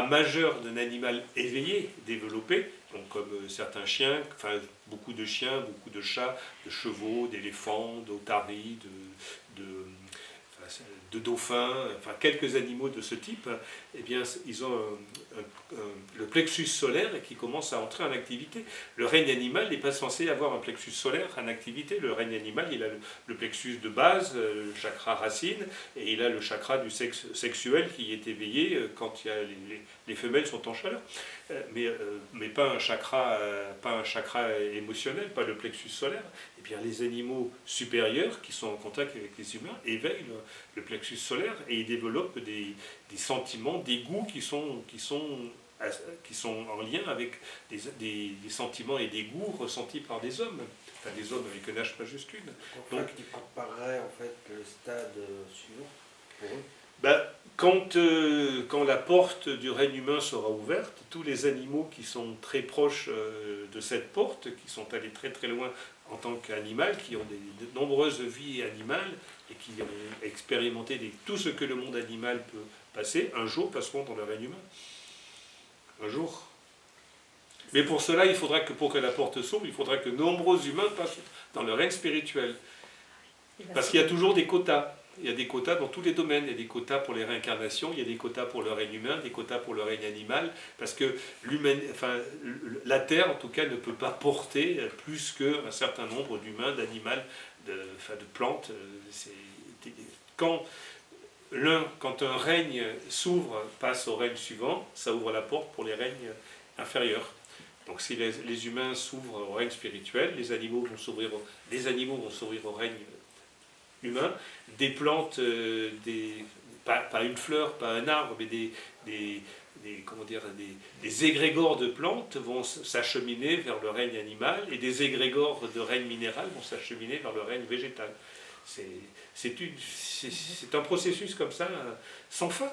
A: majeur d'un animal éveillé, développé, donc comme certains chiens, enfin beaucoup de chiens, beaucoup de chats, de chevaux, d'éléphants, d'otaries, de dauphins, enfin quelques animaux de ce type, eh bien ils ont le plexus solaire qui commence à entrer en activité. Le règne animal n'est pas censé avoir un plexus solaire en activité. Le règne animal, il a le plexus de base, le chakra racine, et il a le chakra du sexe sexuel qui est éveillé quand les femelles sont en chaleur. Mais pas un chakra émotionnel, pas le plexus solaire. Eh bien, les animaux supérieurs qui sont en contact avec les humains éveillent le plexus solaire et ils développent des sentiments, des goûts qui sont en lien avec des sentiments et des goûts ressentis par des hommes. Enfin, des hommes avec un H majuscule.
E: Donc, il paraît en fait que le stade suivant pour eux.
A: Quand la porte du règne humain sera ouverte, tous les animaux qui sont très proches de cette porte, qui sont allés très très loin en tant qu'animal, qui ont de nombreuses vies animales et qui ont expérimenté tout ce que le monde animal peut passer, un jour passeront dans le règne humain. Un jour. Mais pour cela, pour que la porte s'ouvre, il faudra que nombreux humains passent dans le règne spirituel. Parce qu'il y a toujours des quotas. Il y a des quotas dans tous les domaines. Il y a des quotas pour les réincarnations, il y a des quotas pour le règne humain, des quotas pour le règne animal, parce que la Terre, en tout cas, ne peut pas porter plus qu'un certain nombre d'humains, d'animaux, de plantes. Quand un règne s'ouvre, passe au règne suivant, ça ouvre la porte pour les règnes inférieurs. Donc si les humains s'ouvrent au règne spirituel, les animaux vont s'ouvrir au règne humain, des plantes, pas une fleur, pas un arbre, mais des égrégores de plantes vont s'acheminer vers le règne animal et des égrégores de règne minéral vont s'acheminer vers le règne végétal. C'est un processus comme ça, sans fin.